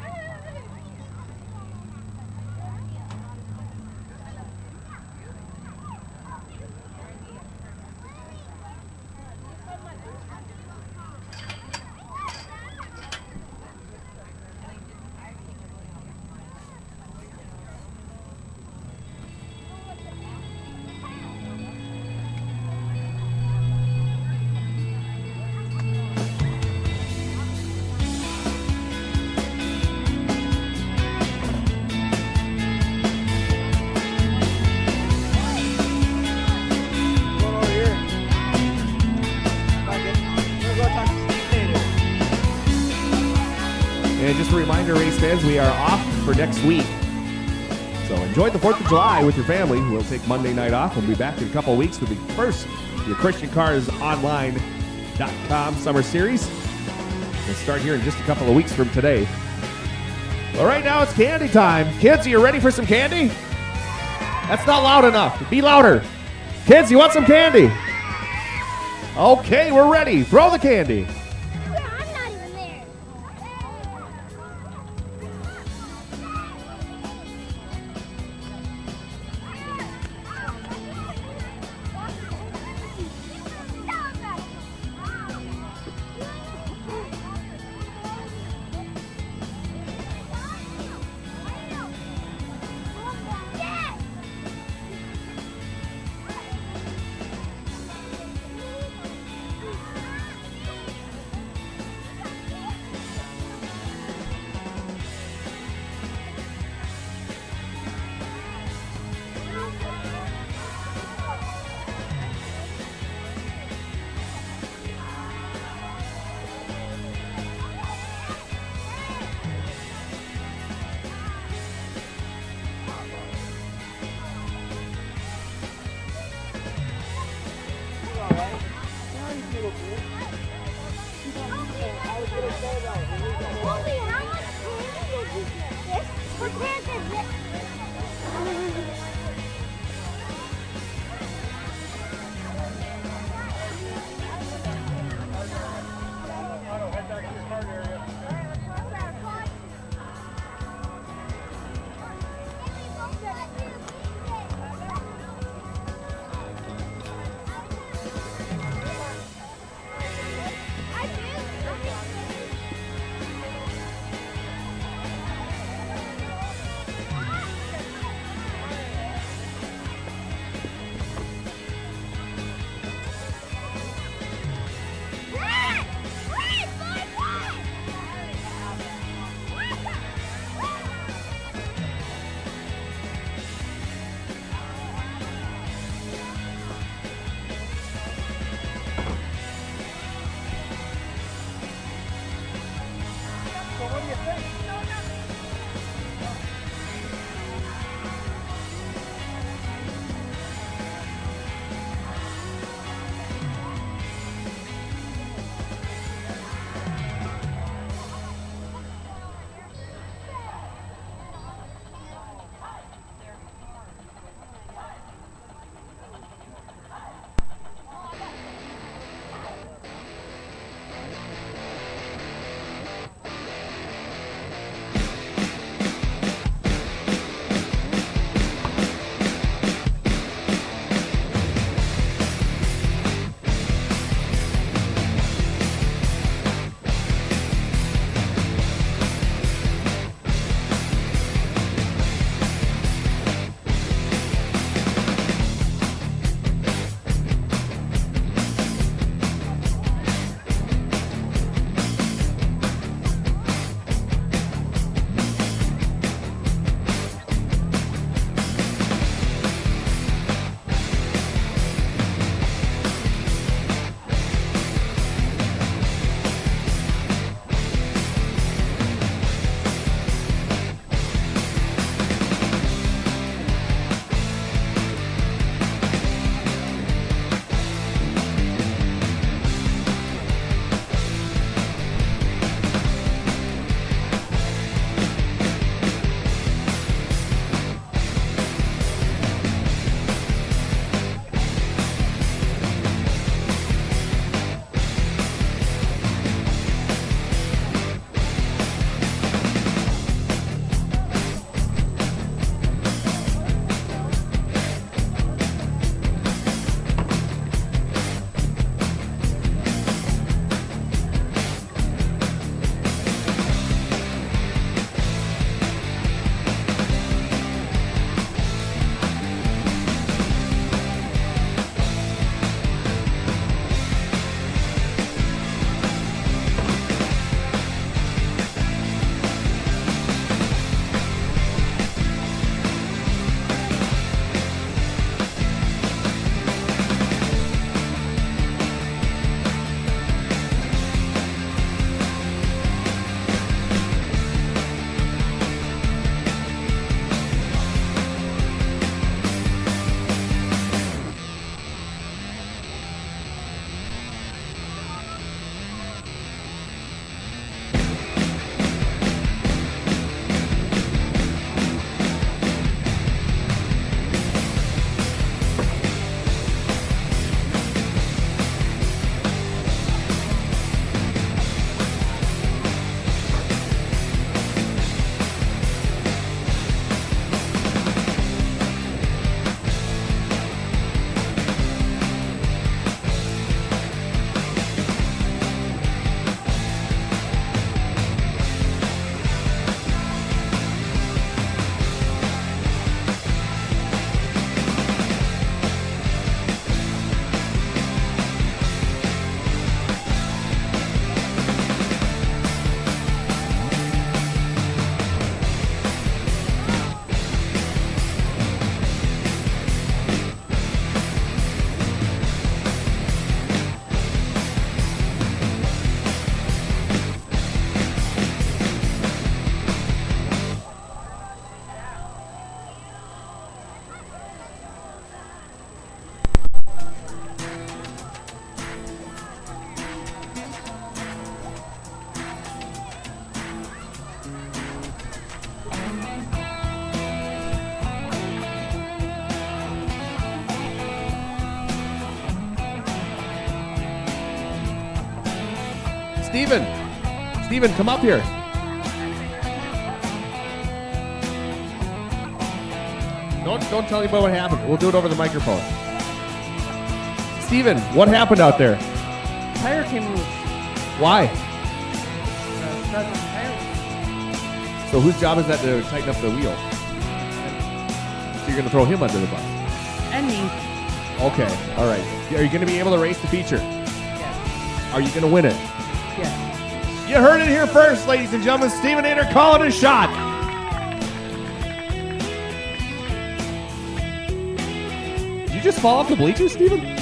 And just a reminder, race fans, we are off for next week. So enjoy the 4th of July with your family. We'll take Monday night off. We'll be back in a couple of weeks with the first your ChristianCarsOnline.com summer series. We'll start here in just a couple of weeks from today. Well, right now it's candy time. Kids, are you ready for some candy? That's not loud enough. Be louder. Kids, you want some candy? Okay, we're ready. Throw the candy. I'm not even there. Mommy, how much candy is this? For candy. Steven. Steven, come up here. Don't tell anybody what happened. We'll do it over the microphone. Steven, what happened out there? Tire came loose. Why? Stuck on the tire. So whose job is that to tighten up the wheel? So you're going to throw him under the bus. And me. Okay, all right. Are you going to be able to race the feature? Yes. Are you going to win it? Yes. You heard it here first, ladies and gentlemen. Steven Ader calling his shot. Did you just fall off the bleachers, Steven?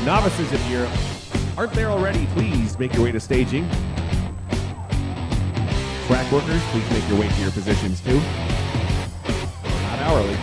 Novices, if you aren't there already, please make your way to staging. Track workers, please make your way to your positions too. Not hourly.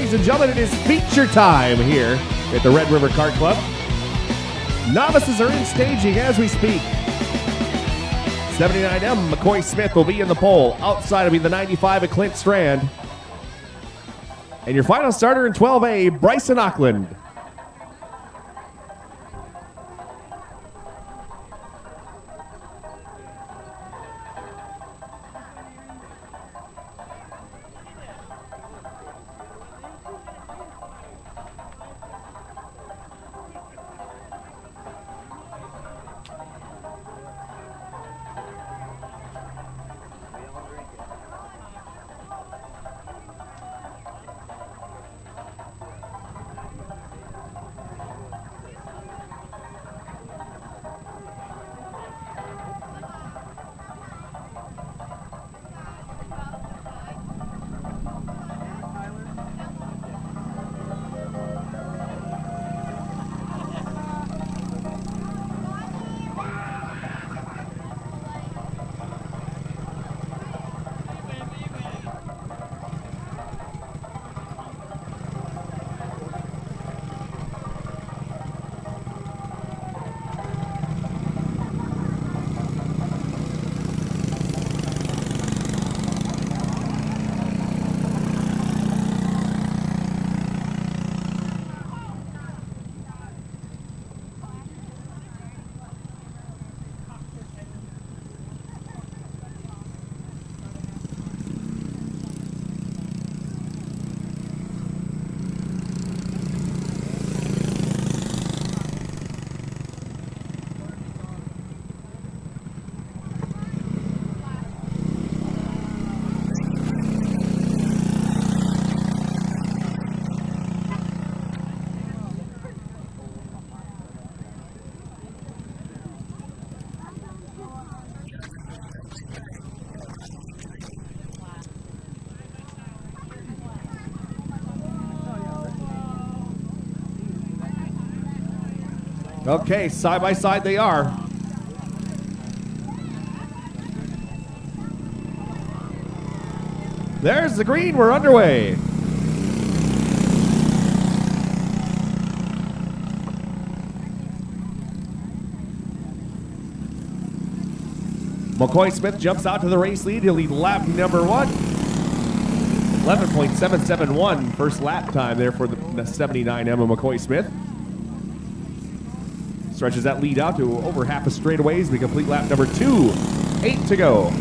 ladies and gentlemen, it is feature time here at the Red River Kart Club. Novices are in staging as we speak. 79M, McCoy Smith will be in the pole. Outside will be the 95 at Clint Strand. And your final starter in 12A, Bryson Auckland. Okay, side by side they are. There's the green, we're underway. McCoy Smith jumps out to the race lead. He'll lead lap number 1. 11.771 first lap time there for the 79M of McCoy Smith. Stretches that lead out to over half a straightaway as we complete lap number 2. 8 to go.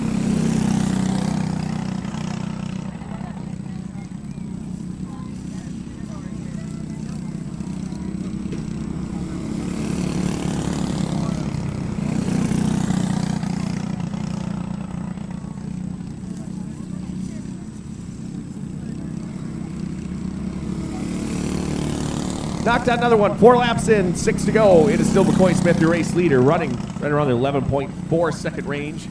Knocked out another one. 4 laps in, 6 to go. It is still McCoy Smith, your race leader, running right around the 11.4 second range.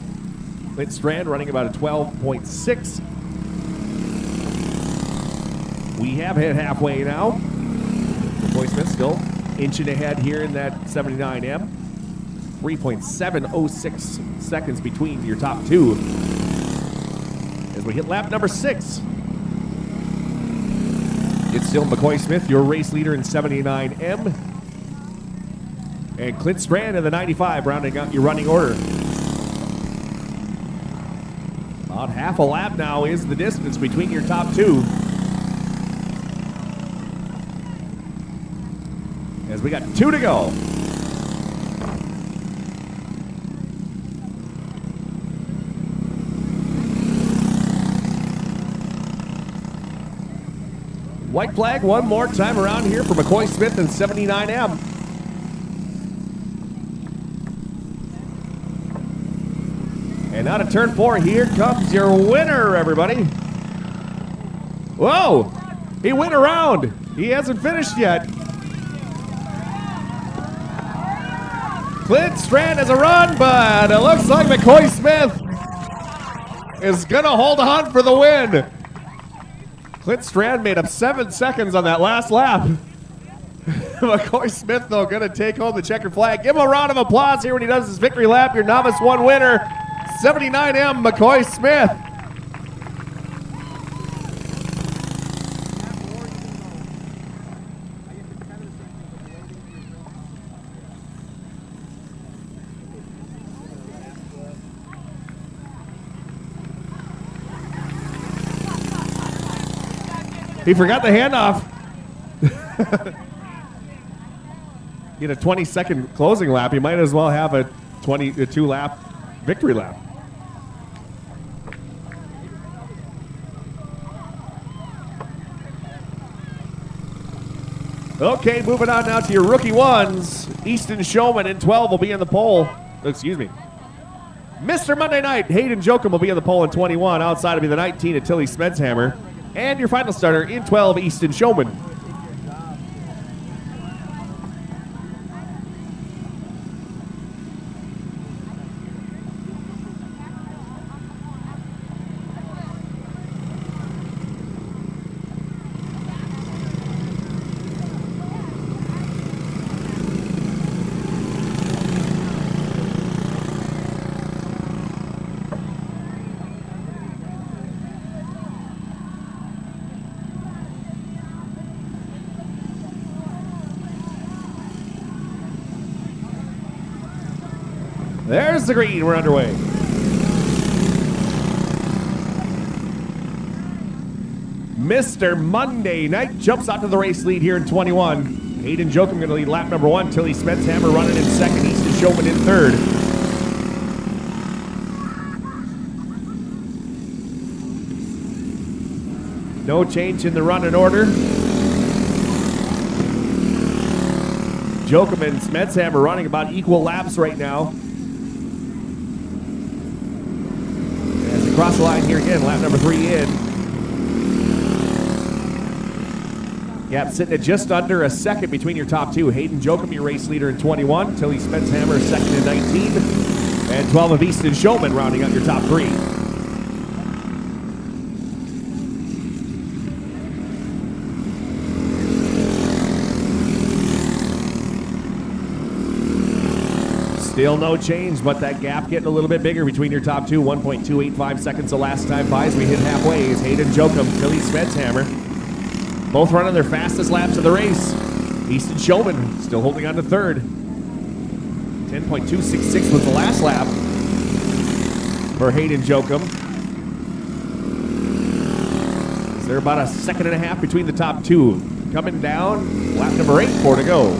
Clint Strand running about a 12.6. We have hit halfway now. McCoy Smith still inching ahead here in that 79M. 3.706 seconds between your top two. As we hit lap number 6. It's still McCoy Smith, your race leader in 79M. And Clint Strand in the 95, rounding out your running order. About half a lap now is the distance between your top two. As we got 2 to go. White flag one more time around here for McCoy Smith and 79M. And out of turn 4, here comes your winner, everybody. Whoa, he went around. He hasn't finished yet. Clint Strand has a run, but it looks like McCoy Smith is gonna hold on for the win. Clint Strand made up 7 seconds on that last lap. McCoy Smith, though, going to take home the checkered flag. Give him a round of applause here when he does his victory lap. Your Novice 1 winner, 79M McCoy Smith. He forgot the handoff. Get a 20-second closing lap. You might as well have a 2-lap victory lap. Okay, moving on now to your rookie ones. Easton Showman in 12 will be in the pole. Excuse me. Mr. Monday Night, Hayden Jokum will be in the pole in 21. Outside will be the 19 at Tilly Smedshammer. And your final starter in 12, Easton Showman. There's the green. We're underway. Mr. Monday Night jumps out to the race lead here in 21. Hayden Jokum going to lead lap number 1. Tilly Smedshammer running in second. Easton Showman in third. No change in the running order. Jokum and Smedshammer running about equal laps right now. Cross the line here again, lap number 3 in. Yep, sitting at just under a second between your top two. Hayden Jokum, your race leader in 21. Tilly Smedshammer, second in 19. And 12 of Easton Showman rounding out your top 3. Still no change, but that gap getting a little bit bigger between your top two. 1.285 seconds the last time by as we hit halfway is Hayden Jokum, Tilly Smedshammer. Both running their fastest laps of the race. Easton Showman still holding on to third. 10.266 was the last lap for Hayden Jokum. Is there about a second and a half between the top two? Coming down, lap number 8, 4 to go.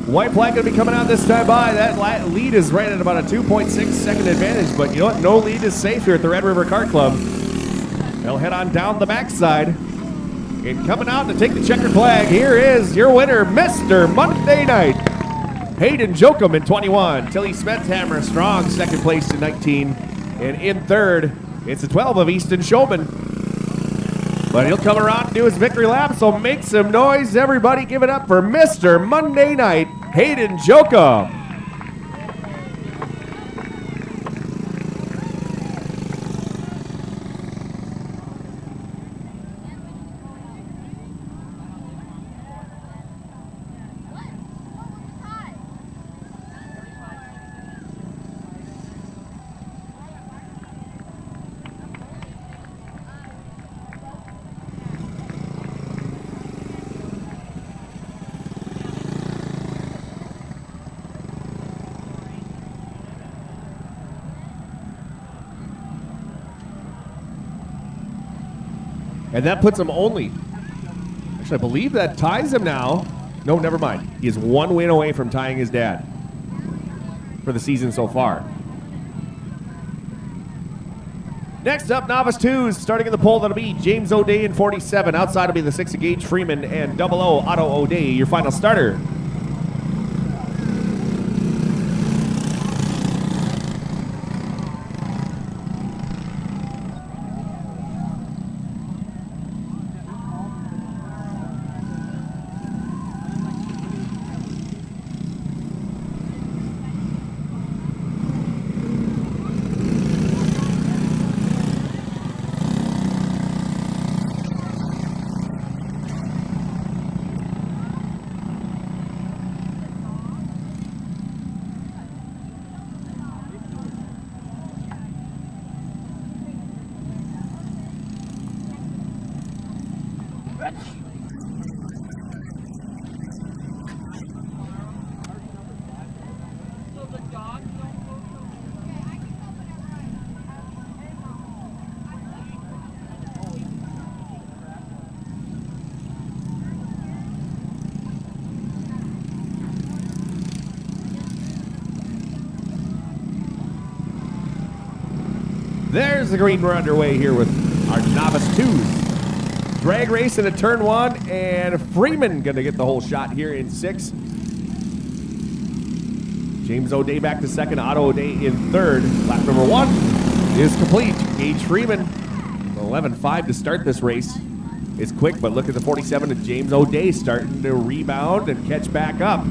White flag going to be coming out this time by. That lead is right at about a 2.6 second advantage, but you know what? No lead is safe here at the Red River Kart Club. They'll head on down the backside. And coming out to take the checkered flag, here is your winner, Mr. Monday Night. Hayden Jokum in 21. Tilly Smedshammer, strong second place in 19. And in third, it's the 12 of Easton Showman. But he'll come around and do his victory lap, so make some noise. Everybody give it up for Mr. Monday Night, Hayden Jokum. And that puts him only, actually I believe that ties him now. No, never mind. He is one win away from tying his dad for the season so far. Next up, Novice 2s, starting in the pole, that'll be James O'Day in 47. Outside will be the 6 of Gage Freeman and 00 Otto O'Day, your final starter. There's the green. We're underway here with our Novice 2s. Drag race into turn 1, and Freeman going to get the whole shot here in 6. James O'Day back to second, Otto O'Day in third. Lap number 1 is complete. Gage Freeman, 11.5 to start this race. It's quick, but look at the 47 of James O'Day starting to rebound and catch back up.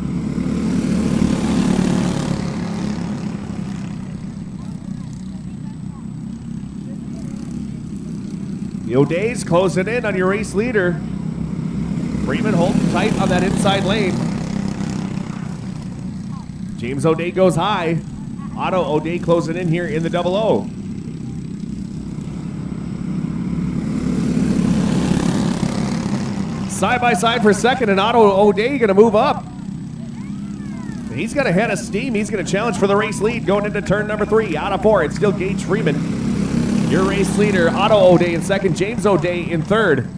The O'Days closing in on your race leader. Freeman holding tight on that inside lane. James O'Day goes high. Otto O'Day closing in here in the double O. Side by side for second, and Otto O'Day going to move up. He's got a head of steam. He's going to challenge for the race lead going into turn number 3. Out of 4, it's still Gage Freeman. Your race leader, Otto O'Day in second, James O'Day in third.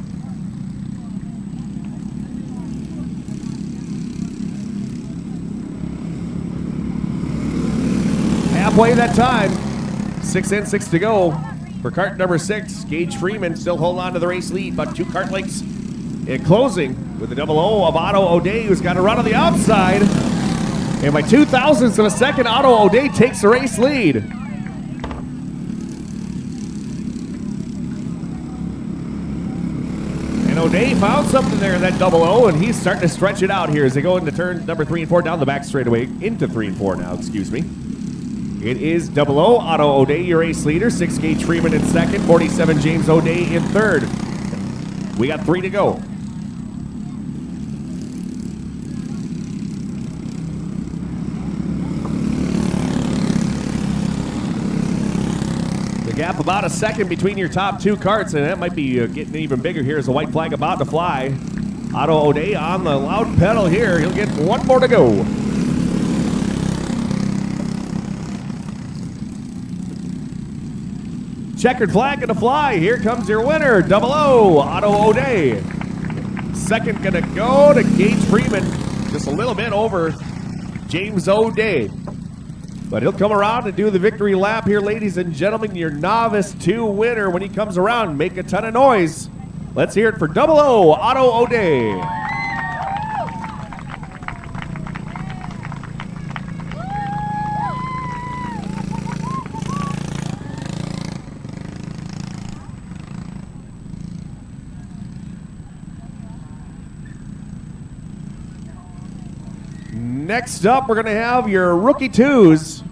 Halfway that time. 6 in, 6 to go. For cart number 6, Gage Freeman still holding on to the race lead, but 2 cart lengths in closing with the double O of Otto O'Day, who's got to run on the outside. And by 2 thousandths of a second, Otto O'Day takes the race lead. And O'Day found something there in that double O, and he's starting to stretch it out here as they go into turn number 3 and 4 down the back straightaway into 3 and 4 now, excuse me. It is double O, Otto O'Day, your race leader, 6 Gage Freeman in second, 47 James O'Day in third. We got 3 to go. The gap about a second between your top 2 carts, and that might be getting even bigger here as the white flag about to fly. Otto O'Day on the loud pedal here. He'll get 1 more to go. Checkered flag gonna fly. Here comes your winner, double O, Otto O'Day. Second gonna go to Gage Freeman, just a little bit over James O'Day. But he'll come around and do the victory lap here, ladies and gentlemen. Your Novice 2 winner when he comes around. Make a ton of noise. Let's hear it for double O, Otto O'Day. Next up, we're going to have your rookie 2s.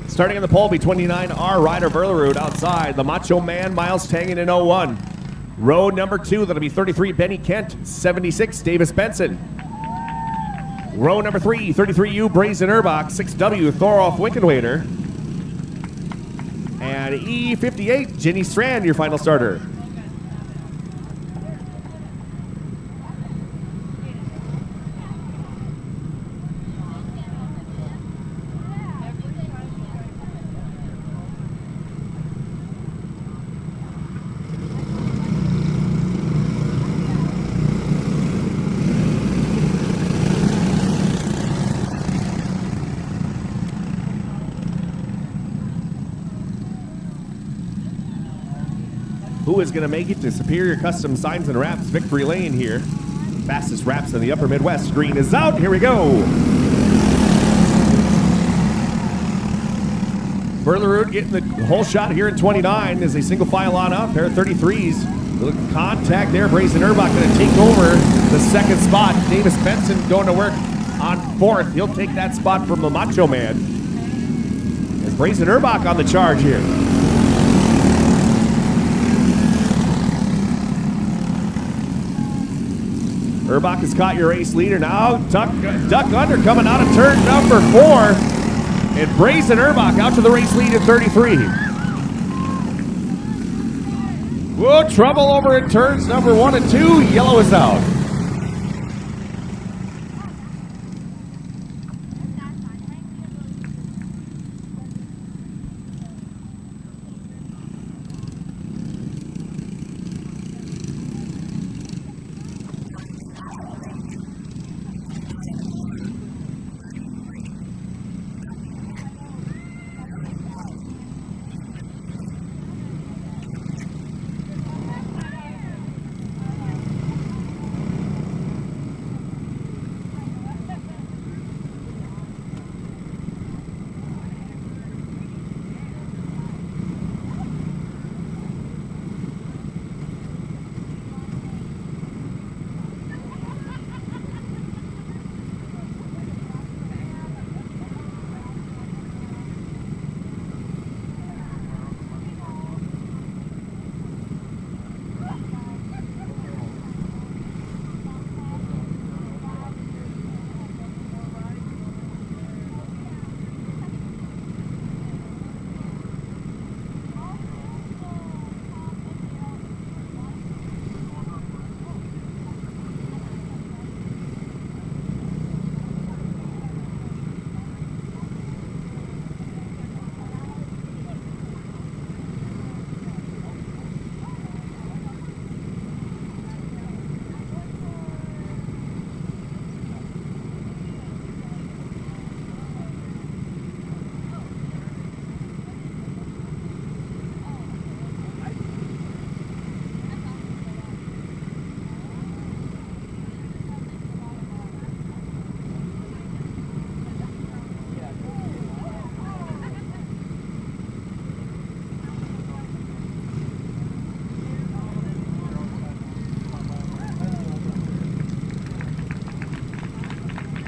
Starting in the pole, B29R Ryder Verlerud outside. The Macho Man, Miles Tangen in 01. Row number 2, that'll be 33 Benny Kent, 76 Davis Benson. Row number 3, 33U Brazen Erbach, 6W Thorolf Wickenwader. And E58 Jenny Strand, your final starter. Who is going to make it to Superior Custom Signs and Wraps Victory Lane here? Fastest wraps in the upper Midwest. Green is out. Here we go. Verlerud getting the whole shot here in 29 as they single file on up. Pair of 33s. Look, contact there. Brazen Erbach going to take over the second spot. Davis Benson going to work on 4th. He'll take that spot from the Macho Man. As Brazen Erbach on the charge here. Erbach has caught your race leader now. Duck under coming out of turn number 4. And Brazen Erbach out to the race lead at 33. Whoa, trouble over in turns number 1 and 2. Yellow is out.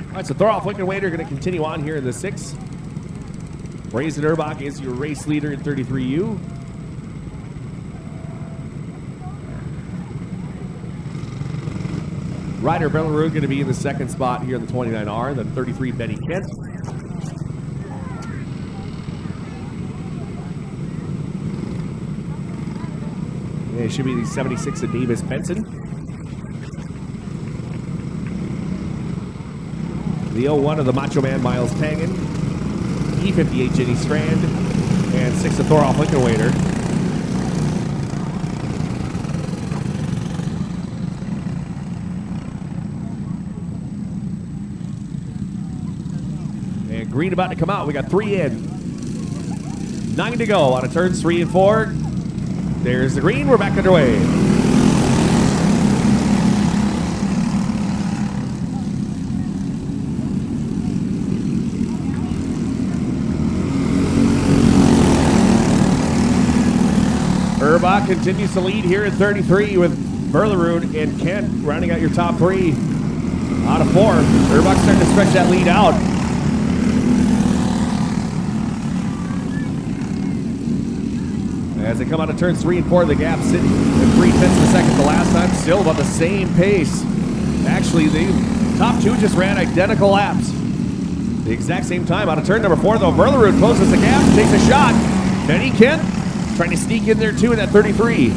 All right, so Thoroff Lincoln Waiter going to continue on here in the 6th. Brazen Erbach is your race leader in 33U. Ryder Bellaroo going to be in the 2nd spot here in the 29R. Then 33 Benny Kent. It should be the 76 of Davis Benson. The 01 of the Macho Man Miles Tangen, E58 Jenny Strand, and 6 of Thoroff Lincoln Waiter. And green about to come out. We got 3 in. 9 to go out of turns 3 and 4. There's the green. We're back underway. Erbach continues to lead here at 33 with Berlerood and Kent rounding out your top 3 out of 4. Erbach's starting to stretch that lead out. As they come out of turns 3 and 4, the gap sitting at 3/10 of a second the last time, still about the same pace. Actually, the top 2 just ran identical laps. The exact same time. Out of turn number 4, though, Berlerood closes the gap, takes a shot. Benny Kent trying to sneak in there too in that 33.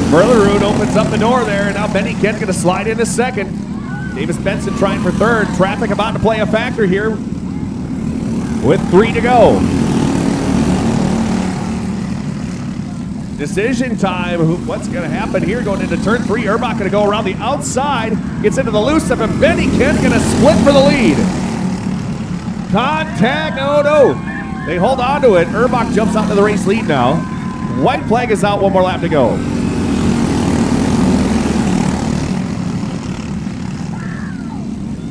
Berlerood opens up the door there, and now Benny Kent going to slide into 2nd. Davis Benson trying for 3rd. Traffic about to play a factor here with 3 to go. Decision time. What's going to happen here going into turn 3? Erbach going to go around the outside, gets into the loose stuff, and Benny Kent going to split for the lead. Contact, no. They hold on to it. Erbach jumps out to the race lead now. White flag is out, 1 more lap to go.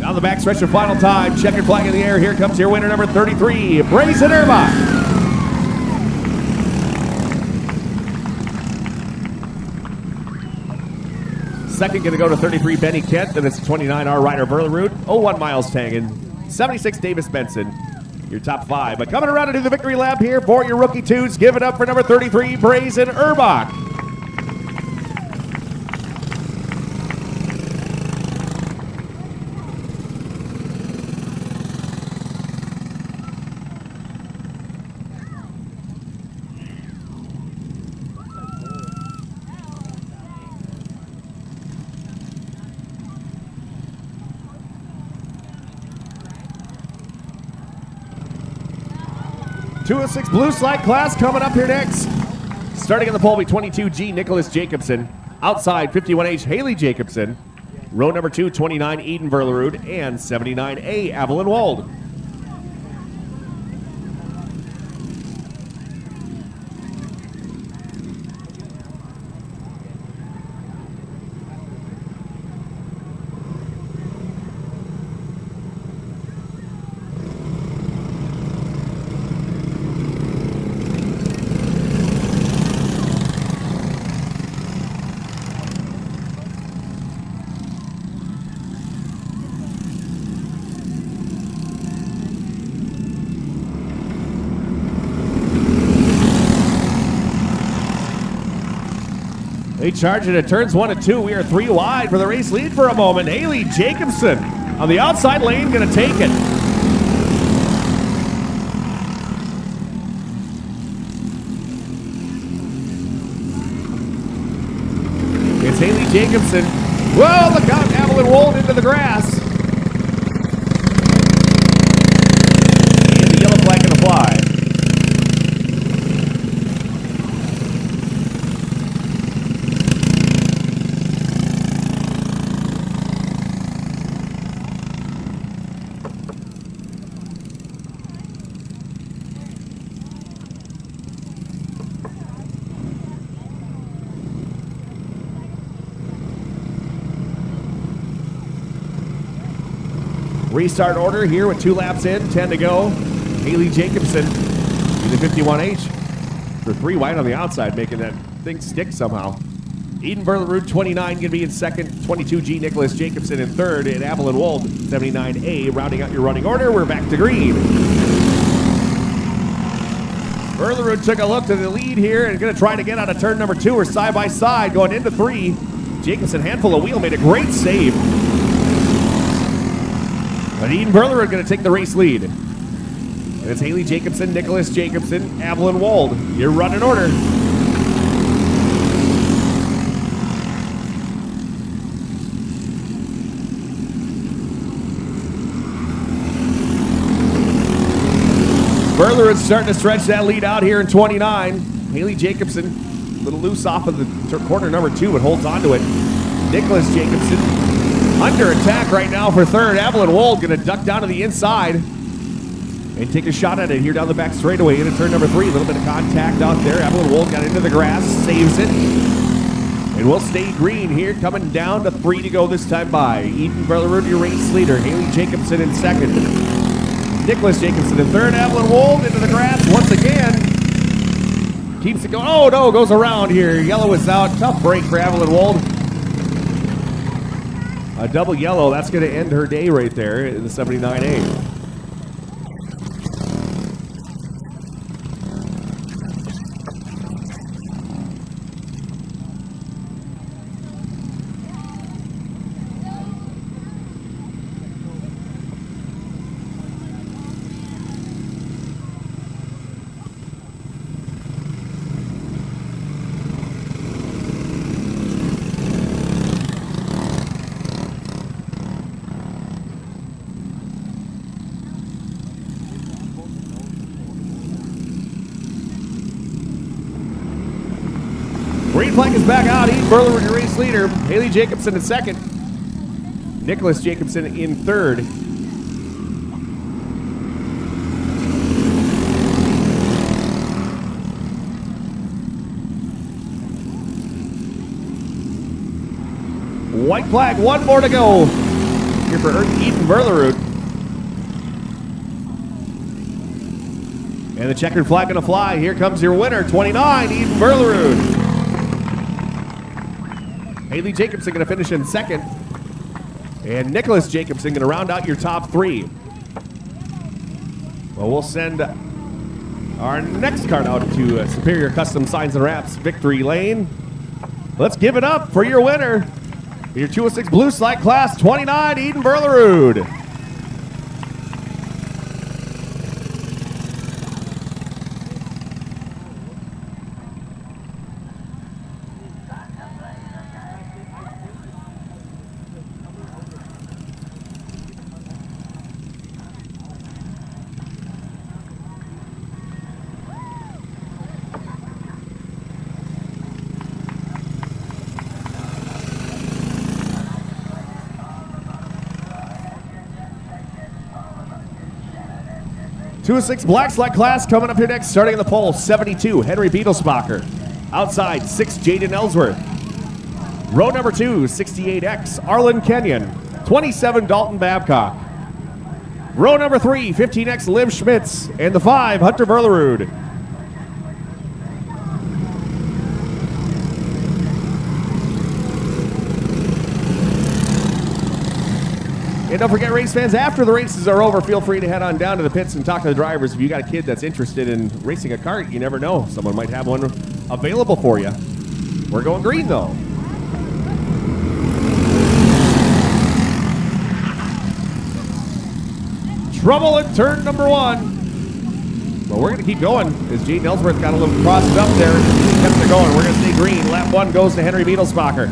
Down the back stretch of final time. Checkered flag in the air. Here comes your winner, number 33, Brazen Erbach. Second going to go to 33, Benny Kent. Then it's 29R Ryder Berlerood. 01 Miles Tangen. 76 Davis Benson, your top 5. But coming around to do the victory lap here for your rookie 2s, give it up for number 33, Brazen Erbach. 206 blue slide class coming up here next. Starting in the pole, 22G, Nicholas Jacobson. Outside, 51H, Haley Jacobson. Row number 2, 29, Eden Verlerud. And 79A, Evelyn Wold. They charge it at turns 1 and 2. We are 3 wide for the race lead for a moment. Haley Jacobson on the outside lane, going to take it. It's Haley Jacobson. Whoa, look out, Evelyn Wold into the grass. And the yellow flag going to fly. Restart order here with 2 laps in, 10 to go. Haley Jacobson in the 51H for 3 wide on the outside, making that thing stick somehow. Eden Verlerud, 29, going to be in second. 22G, Nicholas Jacobson in third. And Evelyn Wold, 79A, rounding out your running order. We're back to green. Verlerud took a look to the lead here and going to try to get out of turn number 2. We're side by side going into 3. Jacobson, handful of wheel, made a great save. But Eden Verlerud going to take the race lead. And it's Haley Jacobson, Nicholas Jacobson, Evelyn Wold. Your running order. Verlerud starting to stretch that lead out here in 29. Haley Jacobson, a little loose off of the corner number 2, but holds on to it. Nicholas Jacobson under attack right now for third. Evelyn Wold going to duck down to the inside and take a shot at it here down the back straightaway into turn number 3. A little bit of contact out there. Evelyn Wold got into the grass, saves it. And we'll stay green here, coming down to 3 to go this time by. Eden Verlerud, your race leader. Haley Jacobson in second. Nicholas Jacobson in third. Evelyn Wold into the grass once again. Keeps it going. Oh, no, goes around here. Yellow is out. Tough break for Evelyn Wold. A double yellow, that's going to end her day right there in the 79A. Green flag is back out. Eden Verlerud, your race leader. Haley Jacobson in second. Nicholas Jacobson in third. White flag, 1 more to go here for Eden Verlerud. And the checkered flag going to fly. Here comes your winner, 29, Eden Verlerud. Haley Jacobson going to finish in second. And Nicholas Jacobson going to round out your top 3. Well, we'll send our next card out to Superior Custom Signs and Wraps Victory Lane. Let's give it up for your winner. Your 206 Blue Slide Class 29, Eden Verlerud. 206 black slide class coming up here next, starting in the pole. 72, Henry Beetlesbacher. Outside, 6, Jaden Ellsworth. Row number 2, 68X, Arlen Kenyon. 27, Dalton Babcock. Row number 3, 15X, Liv Schmitz. And the 5, Hunter Verlerud. And don't forget, race fans, after the races are over, feel free to head on down to the pits and talk to the drivers. If you got a kid that's interested in racing a kart, you never know. Someone might have one available for you. We're going green, though. Trouble at turn number 1. But we're going to keep going as Jaden Ellsworth got a little crossed up there. Kept it going. We're going to stay green. Lap 1 goes to Henry Beetlesbacher.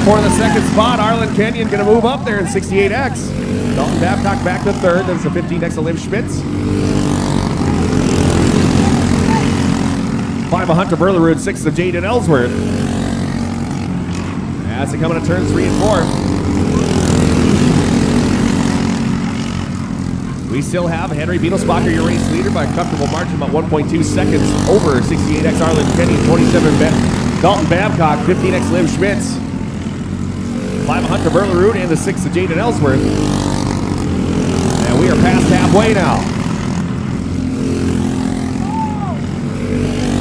For the second spot, Arlen Kenyon going to move up there in 68X. Dalton Babcock back to third. There's the 15X of Liv Schmitz. 5 of Hunter Verlerud, 6 of Jaden Ellsworth. As they come into turns 3 and 4. We still have Henry Beetlesbacher, your race leader, by a comfortable margin, about 1.2 seconds over 68X Arlen Kenyon, 27 Dalton Babcock, 15X Liv Schmitz. 5 of Hunter Verlerud and the 6 of Jaden Ellsworth. And we are past halfway now.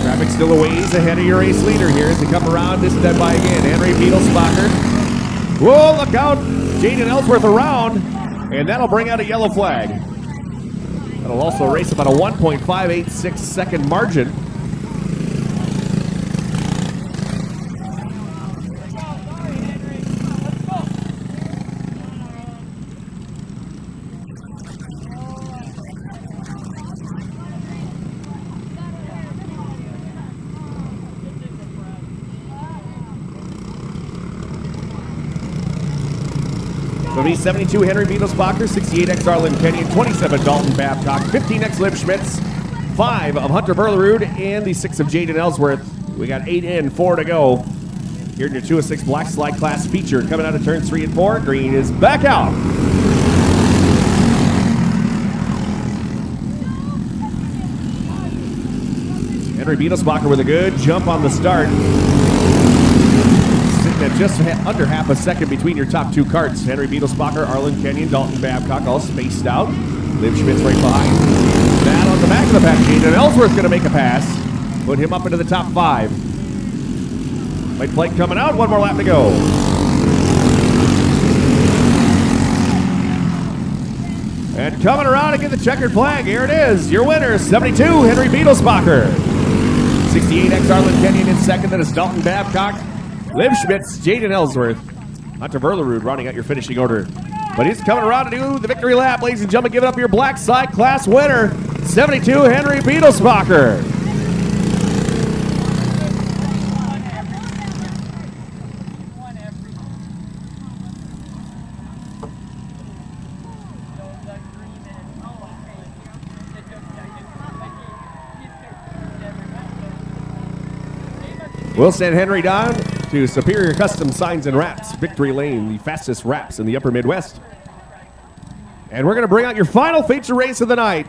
Traffic still a ways ahead of your race leader here as they come around. This is dead by again. Henry Beetlesbacher. Whoa, look out. Jaden Ellsworth around. And that'll bring out a yellow flag. That'll also race about a 1.586 second margin. It'll be 72 Henry Beetlesbacher, 68X Arlen Kenyon, 27 Dalton Babcock, 15X Liv Schmitz, 5 of Hunter Verlerud, and the 6 of Jaden Ellsworth. We got 8 in, 4 to go. Here in your 206 black slide class feature. Coming out of turns 3 and 4, green is back out. Henry Beetlesbacher with a good jump on the start. At just under half a second between your top 2 carts. Henry Beetlesbacher, Arlen Kenyon, Dalton Babcock all spaced out. Liv Schmitz right behind. That on the back of the pack. Jaden Ellsworth going to make a pass. Put him up into the top 5. White flag coming out. 1 more lap to go. And coming around to get the checkered flag. Here it is. Your winner, 72, Henry Beetlesbacher. 68X Arlen Kenyon in second. Then it's Dalton Babcock. Liv Schmitz, Jaden Ellsworth, Hunter Verlerud rounding out your finishing order. But he's coming around to do the victory lap, ladies and gentlemen. Giving up your black slide class winner, 72 Henry Beetlesbacher. We'll send Henry down to Superior Custom Signs and Wraps, Victory Lane, the fastest wraps in the upper Midwest. And we're going to bring out your final feature race of the night.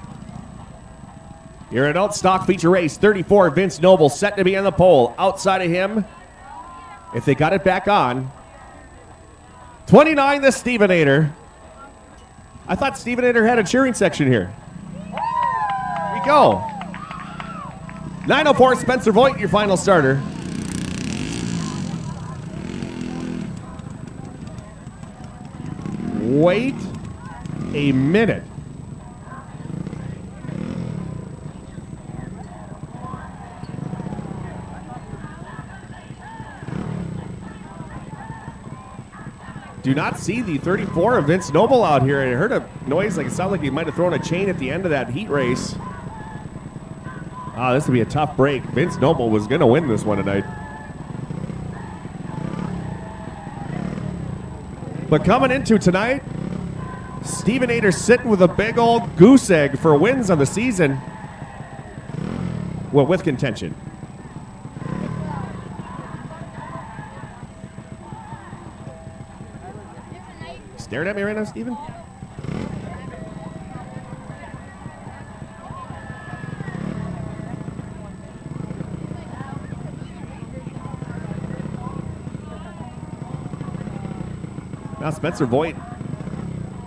Your adult stock feature race, 34, Vince Noble, set to be on the pole. Outside of him, if they got it back on, 29, the Stevenator. I thought Stevenator had a cheering section here. Here we go. 904, Spencer Voigt, your final starter. Wait a minute. Do not see the 34 of Vince Noble out here. I heard a noise like it sounded like he might have thrown a chain at the end of that heat race. Ah, this would be a tough break. Vince Noble was going to win this one tonight. But coming into tonight, Steven Ader sitting with a big old goose egg for wins on the season. Well, with contention. Staring at me right now, Steven? Now Spencer Voigt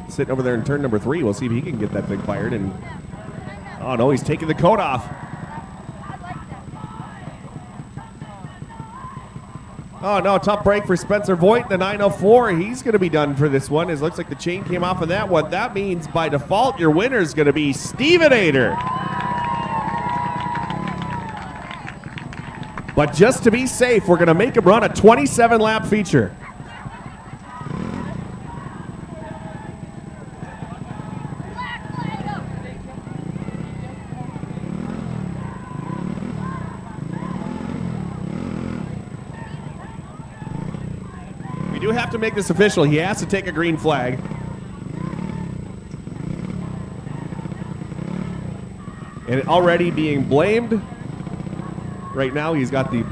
sitting over there in turn number 3. We'll see if he can get that thing fired. And oh no, he's taking the coat off. Oh no, tough break for Spencer Voigt. The 904, he's going to be done for this one. It looks like the chain came off of that one. That means by default, your winner is going to be Steven Ader. But just to be safe, we're going to make him run a 27-lap feature. We do have to make this official. He has to take a green flag. And already being blamed. Right now, he's got the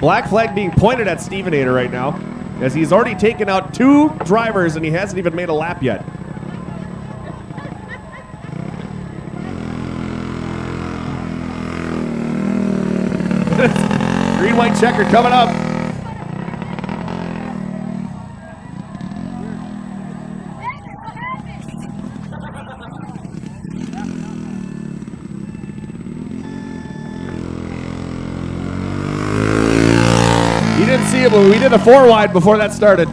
black flag being pointed at Steven Ader right now, as he's already taken out 2 drivers and he hasn't even made a lap yet. Green, white checker coming up. You didn't see it, but we did a 4-wide before that started.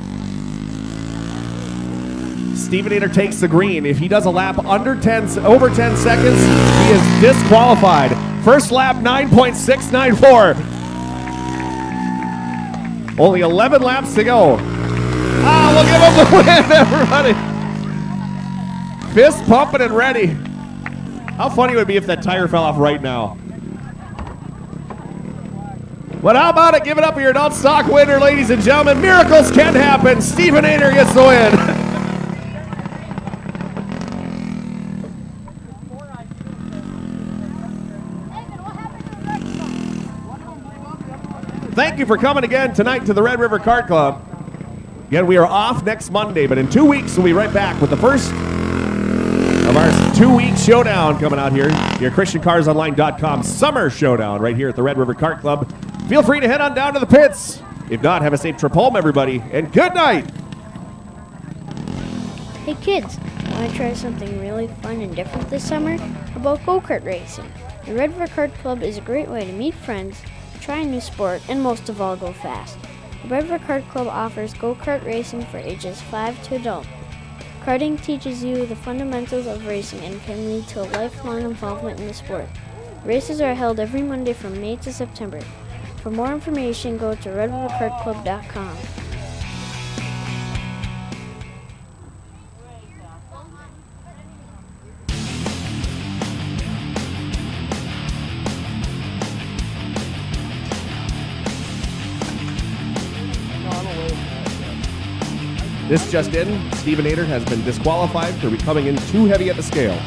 Steven Ader takes the green. If he does a lap over 10 seconds, he is disqualified. First lap, 9.694. Only 11 laps to go. Ah, we'll give him the win, everybody. Fist pumping and ready. How funny would it be if that tire fell off right now? But how about it? Give it up for your adult stock winner, ladies and gentlemen. Miracles can happen. Steven Ader gets the win. Thank you for coming again tonight to the Red River Kart Club. Again, we are off next Monday, but in 2 weeks we'll be right back with the first of our 2-week showdown coming out here. Your ChristianCarsOnline.com summer showdown right here at the Red River Kart Club. Feel free to head on down to the pits. If not, have a safe trip home, everybody, and good night. Hey kids, want to try something really fun and different this summer? How about go-kart racing? The Red River Kart Club is a great way to meet friends, try a new sport, and most of all, go fast. The Red River Kart Club offers go-kart racing for ages 5 to adult. Karting teaches you the fundamentals of racing and can lead to a lifelong involvement in the sport. Races are held every Monday from May to September. For more information, go to redriverkartclub.com. This just in, Steven Ader has been disqualified for becoming in too heavy at the scale.